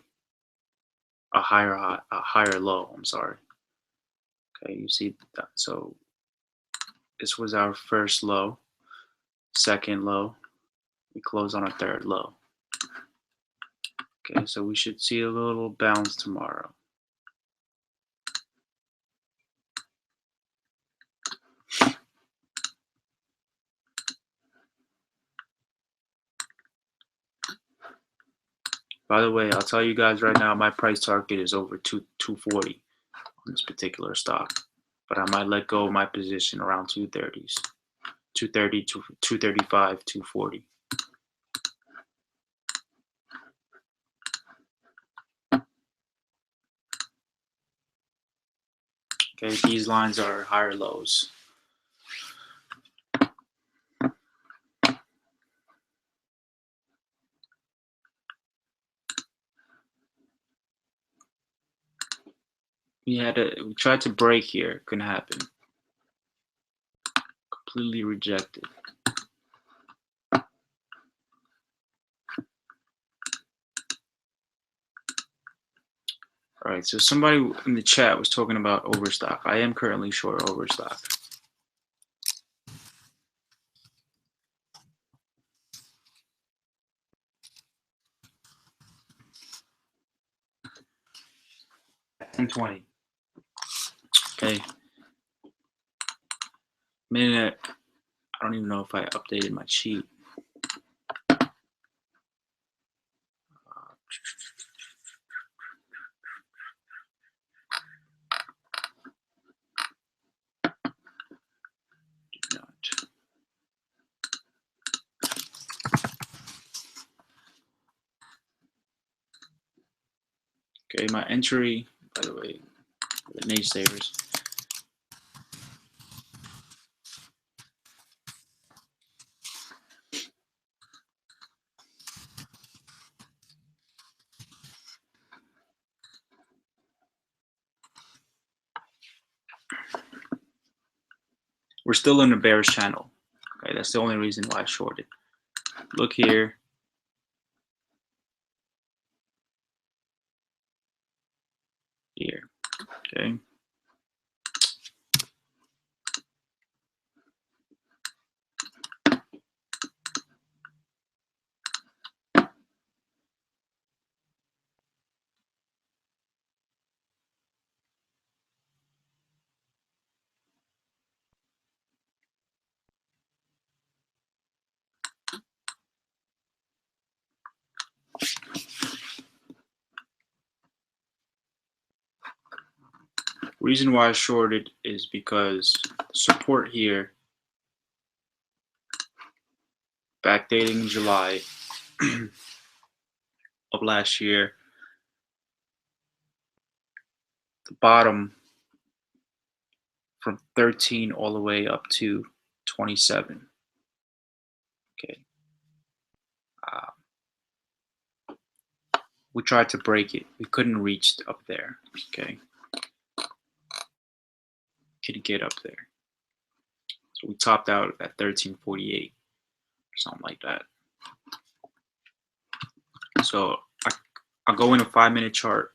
a higher low. I'm sorry. Okay, you see that. So this was our first low, second low. We close on a third low. Okay, so we should see a little bounce tomorrow. By the way, I'll tell you guys right now, my price target is over 240 on this particular stock, but I might let go of my position around 230s, 230 to 235, 240. Okay, these lines are higher lows. We tried to break here, couldn't happen. Completely rejected. All right, so somebody in the chat was talking about overstock. I am currently short overstock. $10.20. Okay. Minute. I don't even know if I updated my sheet. Did not. Okay, my entry, by the way, the naysayers. We're still in the bearish channel. Okay, that's the only reason why I shorted. Look here. Here. Okay. Reason why I shorted is because support here, backdating July of last year, the bottom from 13 all the way up to 27. Okay. We tried to break it. We couldn't reach up there. Okay. Couldn't get up there. So we topped out at 1348 or something like that. So I'll go in a 5-minute chart.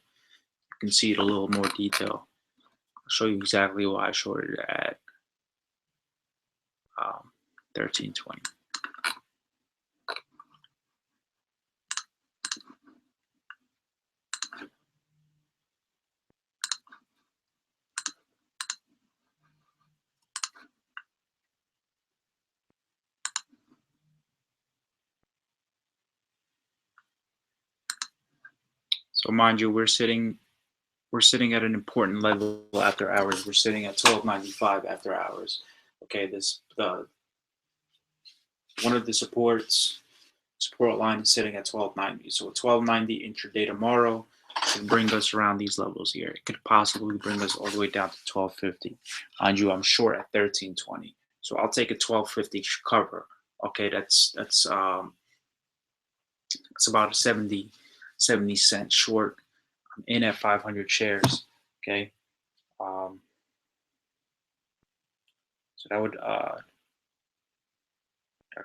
You can see it a little more detail. I'll show you exactly why I shorted it at 1320. So mind you, we're sitting at an important level after hours. We're sitting at 1295 after hours. Okay, one of the support line is sitting at 1290. So 1290 intraday tomorrow can bring us around these levels here. It could possibly bring us all the way down to 1250. Mind you, I'm short at 1320. So I'll take a 1250 cover. Okay, that's about a 70 cent short. I'm in at 500 shares. Okay. So that would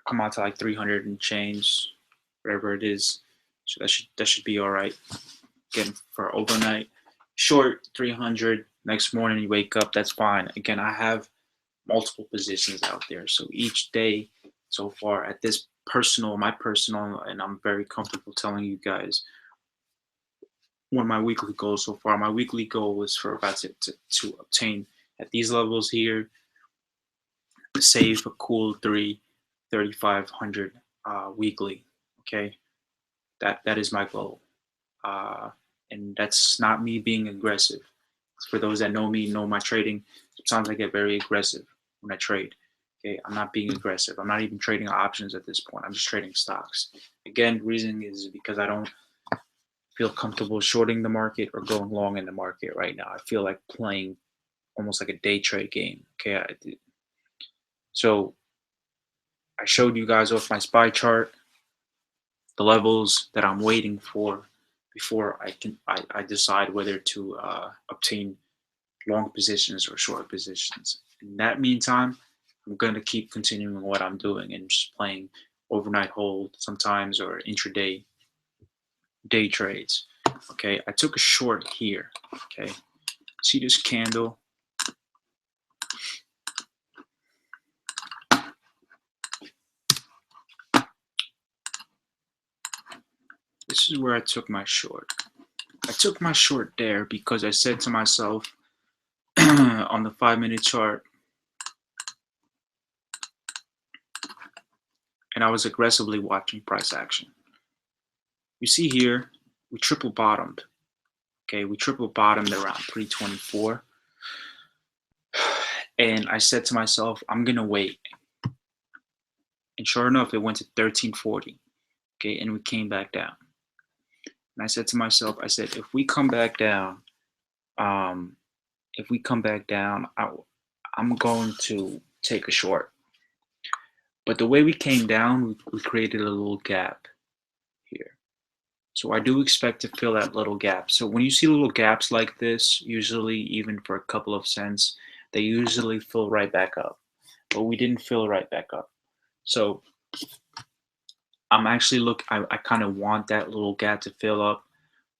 come out to like 300 and change, whatever it is. So that should be all right. Again, for overnight, short 300. Next morning you wake up, that's fine. Again, I have multiple positions out there, so each day so far at this my personal, and I'm very comfortable telling you guys one of my weekly goals so far. My weekly goal was for about to obtain at these levels here, save a cool 3,500 weekly. Okay, that is my goal. and that's not me being aggressive. For those that know me, know my trading. Sometimes I get very aggressive when I trade. Okay, I'm not being aggressive. I'm not even trading options at this point. I'm just trading stocks. Again, reason is because I don't feel comfortable shorting the market or going long in the market right now. I feel like playing almost like a day trade game. Okay, so I showed you guys off my SPY chart the levels that I'm waiting for before I decide whether to obtain long positions or short positions. In that meantime, I'm going to keep continuing what I'm doing and just playing overnight hold sometimes or intraday day trades. Okay, I took a short here. Okay, see this candle? This is where I took my short. I took my short there because I said to myself on the 5-minute chart, and I was aggressively watching price action. You see here, we triple bottomed. Okay, we triple bottomed around 324. And I said to myself, I'm gonna wait. And sure enough, it went to 1340. Okay, and we came back down. And I said to myself, I said, if we come back down, um, I'm going to take a short. But the way we came down, we created a little gap here. So I do expect to fill that little gap. So when you see little gaps like this, usually even for a couple of cents, they usually fill right back up. But we didn't fill right back up. So I'm actually I kind of want that little gap to fill up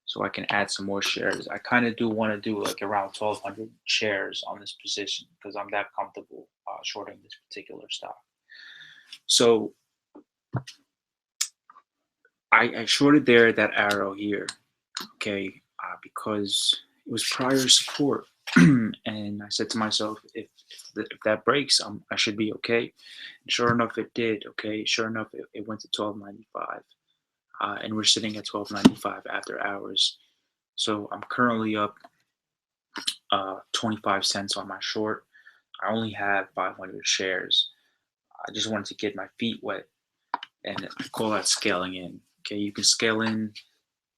so I can add some more shares. I kind of do want to do like around 1,200 shares on this position because I'm that comfortable shorting this particular stock. So I shorted there that arrow here, okay, because it was prior support. And I said to myself, if that breaks, I should be okay. And sure enough, it did. Okay, sure enough, it went to 12.95, and we're sitting at 12.95 after hours. So I'm currently up 25 cents on my short. I only have 500 shares. I just wanted to get my feet wet, and I call that scaling in. Okay, you can scale in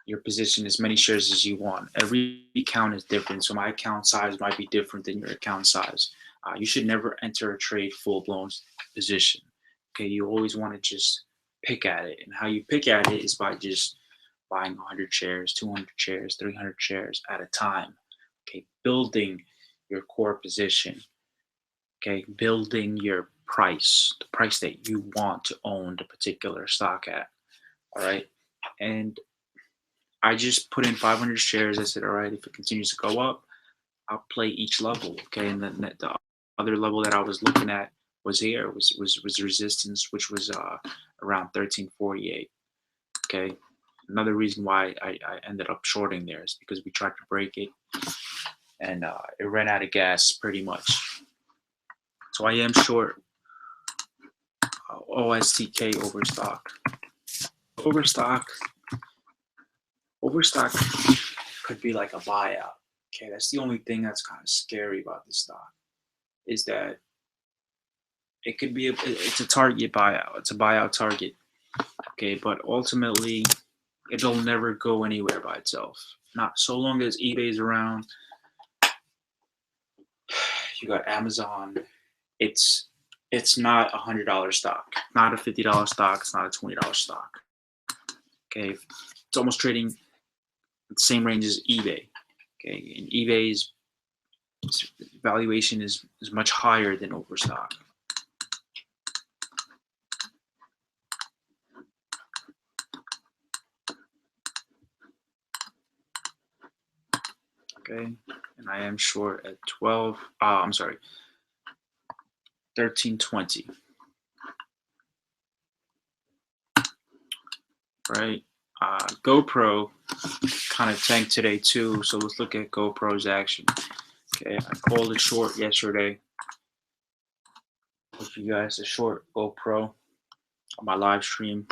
your position as many shares as you want. Every account is different, so my account size might be different than your account size. You should never enter a trade full-blown position. Okay, you always want to just pick at it, and how you pick at it is by just buying 100 shares, 200 shares, 300 shares at a time. Okay, building your core position. Okay, building your price, the price that you want to own the particular stock at. All right, and I just put in 500 shares. I said, all right, if it continues to go up, I'll play each level. Okay, and then the other level that I was looking at was here was resistance, which was around 1348. Okay, another reason why I ended up shorting there is because we tried to break it, and it ran out of gas pretty much. So I am short OSTK overstock. Overstock Overstock could be like a buyout. Okay, that's the only thing that's kind of scary about this stock is that it could be it's a target buyout. It's a buyout target. Okay, but ultimately it'll never go anywhere by itself. Not so long as eBay's around. You got Amazon. It's not $100 stock, not a $50 stock. It's not a $20 stock. Okay, it's almost trading the same range as eBay. Okay, and eBay's valuation is much higher than Overstock. Okay, and I am short at 1320. Right, GoPro kind of tanked today too, so let's look at GoPro's action. Okay, I called it short yesterday. If you guys a short GoPro on my live stream.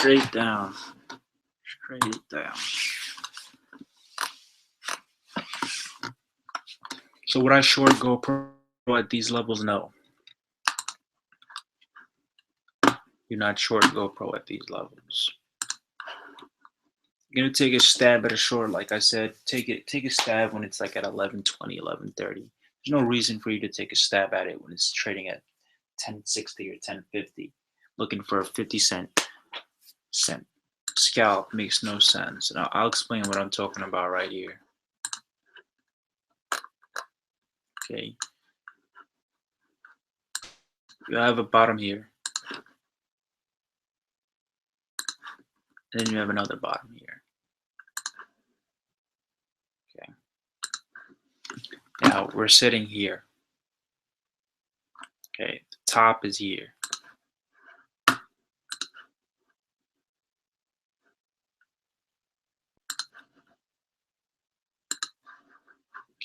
straight down, straight down. So would I short GoPro at these levels? No. Do not short GoPro at these levels. You're gonna take a stab at a short, like I said. Take a stab when it's like at 11:20, 11:30. There's no reason for you to take a stab at it when it's trading at 10.60 or 10.50, looking for a 50-cent scalp. Makes no sense. And I'll explain what I'm talking about right here. Okay, you have a bottom here, and then you have another bottom here. Okay, now we're sitting here. Okay, the top is here.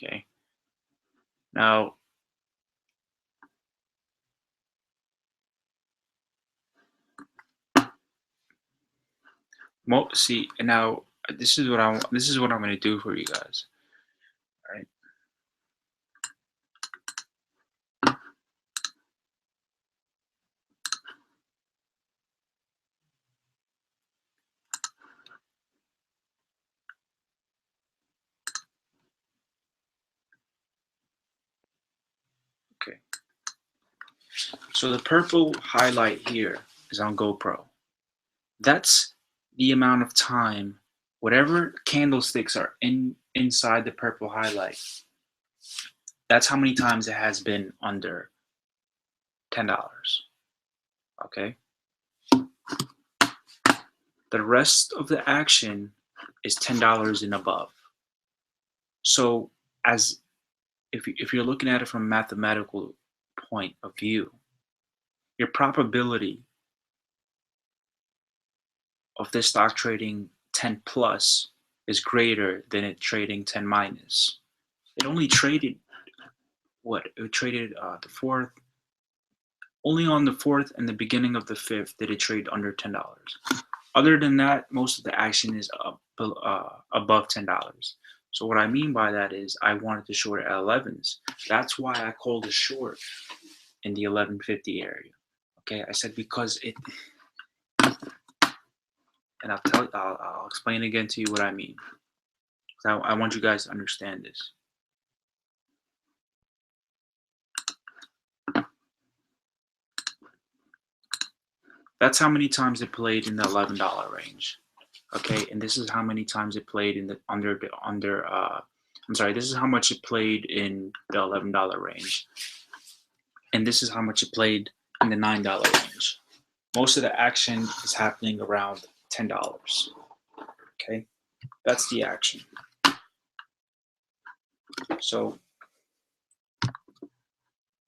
Okay, now see, and now this is what I'm going to do for you guys. All right. Okay. So the purple highlight here is on GoPro. That's the amount of time, whatever candlesticks are inside the purple highlight, that's how many times it has been under $10. Okay. The rest of the action is $10 and above. So as if you're looking at it from a mathematical point of view, your probability of this stock trading 10 plus is greater than it trading 10 minus. It only traded it traded the fourth, only on the fourth and the beginning of the fifth did it trade under $10. Other than that, most of the action is above $10. So what I mean by that is I wanted to short at 11s. That's why I called a short in the 1150 area. Okay, I said because it, and I'll explain again to you what I mean. I want you guys to understand this. That's how many times it played in the $11 range. Okay, and this is how many times it played in the this is how much it played in the $11 range. And this is how much it played in the $9 range. Most of the action is happening around $10. Okay, that's the action. So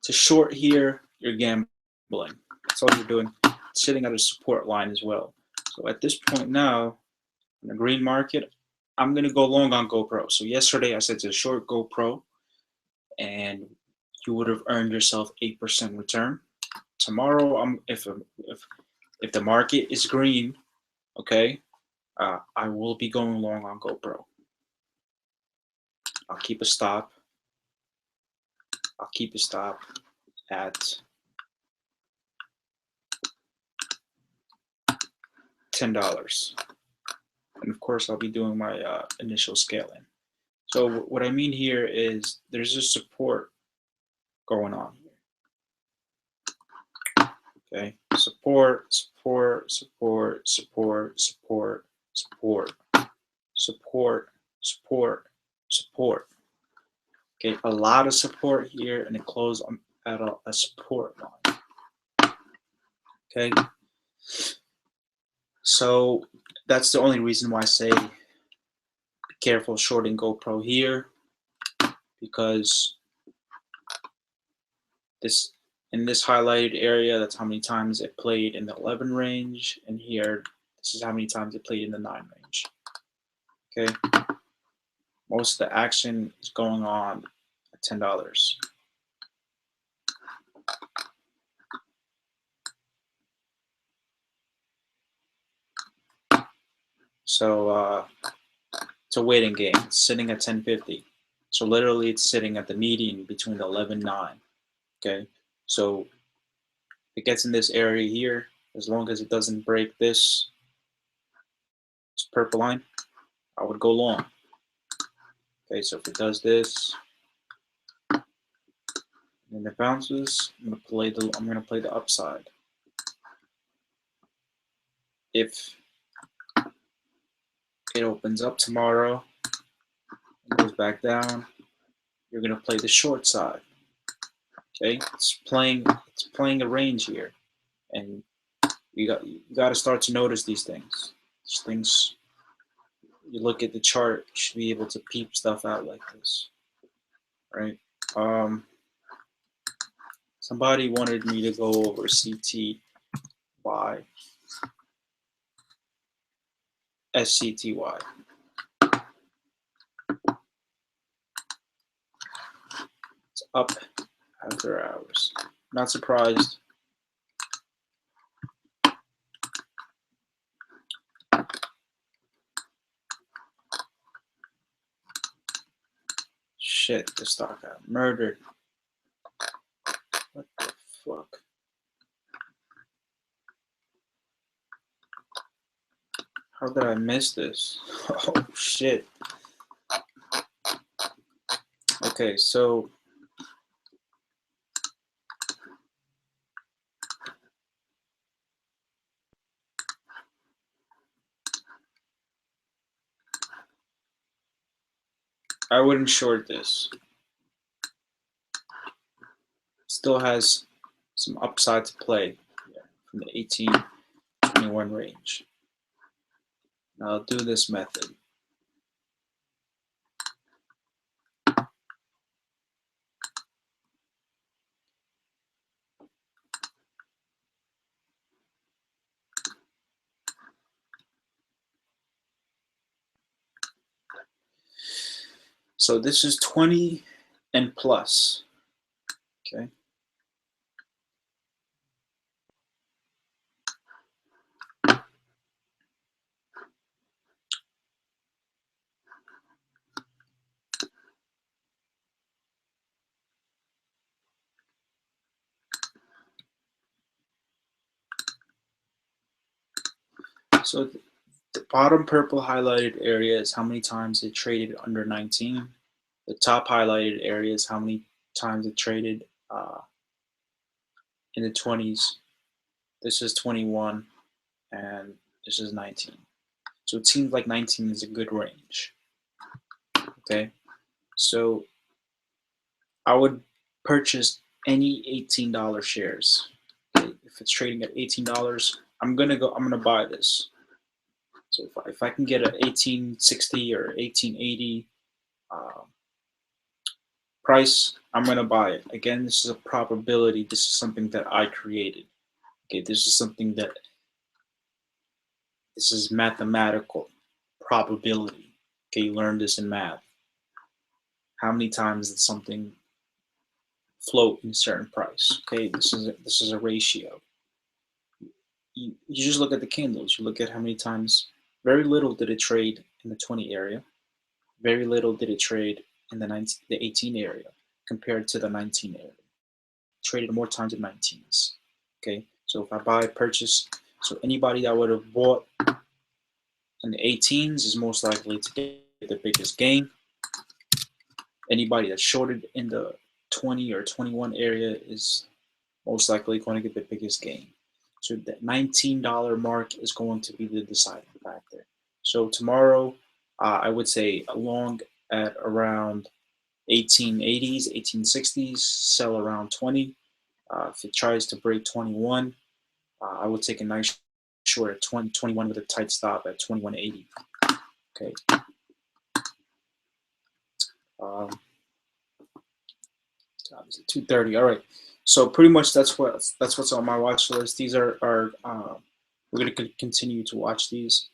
to short here, you're gambling. That's all you're doing. Sitting at a support line as well. So at this point now, in the green market, I'm going to go long on GoPro. So yesterday I said to short GoPro, and you would have earned yourself 8% return. Tomorrow, if the market is green, okay, I will be going long on GoPro. I'll keep a stop. I'll keep a stop at $10. And of course, I'll be doing my initial scaling. So what I mean here is there's a support going on here. Okay, support, support, support, support, support, support, support, support, support. Okay, a lot of support here, and it closed at a support line. Okay, so that's the only reason why I say be careful shorting GoPro here, because in this highlighted area, that's how many times it played in the 11 range, and here, this is how many times it played in the 9 range. Okay, most of the action is going on at $10. So it's a waiting game. It's sitting at 1050. So literally it's sitting at the median between the 11.9. Okay, so if it gets in this area here, as long as it doesn't break this purple line, I would go long. Okay, so if it does this and it bounces, I'm gonna play the upside. If it opens up tomorrow and goes back down, you're gonna play the short side. Okay, it's playing a range here, and you got to start to notice these things. These things, you look at the chart, you should be able to peep stuff out like this, right? Somebody wanted me to go over CTY, SCTY. It's up after hours. Not surprised. Shit, the stock got murdered. What the fuck? How did I miss this? Oh shit. Okay, so I wouldn't short this. Still has some upside to play from the 18-21 range. Now I'll do this method. So this is 20 and plus. Okay. So the bottom purple highlighted area is how many times it traded under 19. The top highlighted area is how many times it traded in the 20s. This is 21 and this is 19. So it seems like 19 is a good range. Okay. So I would purchase any $18 shares. Okay? If it's trading at $18, I'm gonna buy this. So if I can get an 1860 or 1880 price, I'm gonna buy it. Again, this is a probability. This is something that I created. Okay, this is mathematical probability. Okay, you learned this in math. How many times did something float in a certain price? Okay, this is a ratio. You just look at the candles. You look at how many times. Very little did it trade in the 20 area. Very little did it trade in the 18 area compared to the 19 area. Traded more times in 19s. Okay, so if I buy, purchase, so anybody that would have bought in the 18s is most likely to get the biggest gain. Anybody that shorted in the 20 or 21 area is most likely going to get the biggest gain. So that $19 mark is going to be the deciding factor. So tomorrow, I would say long at around 1880s, 1860s, sell around 20. If it tries to break 21, I would take a nice short at 21 with a tight stop at 2180. Okay. 2:30. All right. So pretty much that's what's on my watch list. These are we're gonna continue to watch these.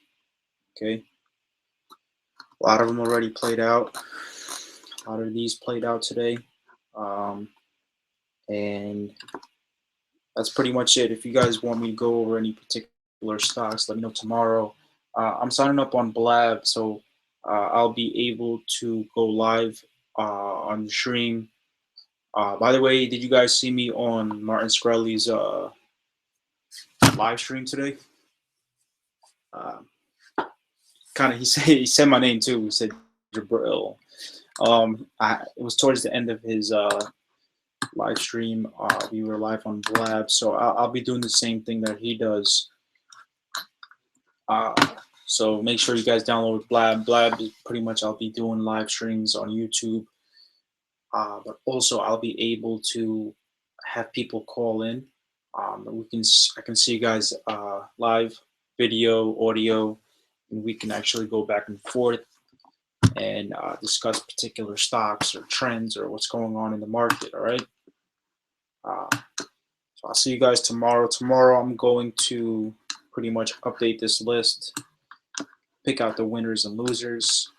Okay. A lot of them already played out. A lot of these played out today. And that's pretty much it. If you guys want me to go over any particular stocks, let me know tomorrow. I'm signing up on Blab, so I'll be able to go live on the stream. By the way, did you guys see me on Martin Scully's live stream today? Uh, kind of, he said my name too. He said Jabril. It was towards the end of his live stream. We were live on Blab, so I'll be doing the same thing that he does. Uh, so make sure you guys download Blab. Blab is pretty much I'll be doing live streams on YouTube, but also I'll be able to have people call in. I can see you guys live, video, audio, and we can actually go back and forth and discuss particular stocks or trends or what's going on in the market. All right. Uh, so I'll see you guys tomorrow. Tomorrow I'm going to pretty much update this list, pick out the winners and losers,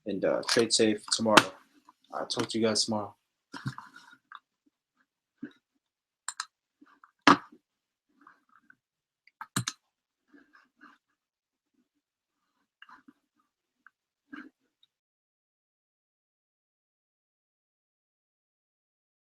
and trade safe tomorrow. I'll talk to you guys tomorrow.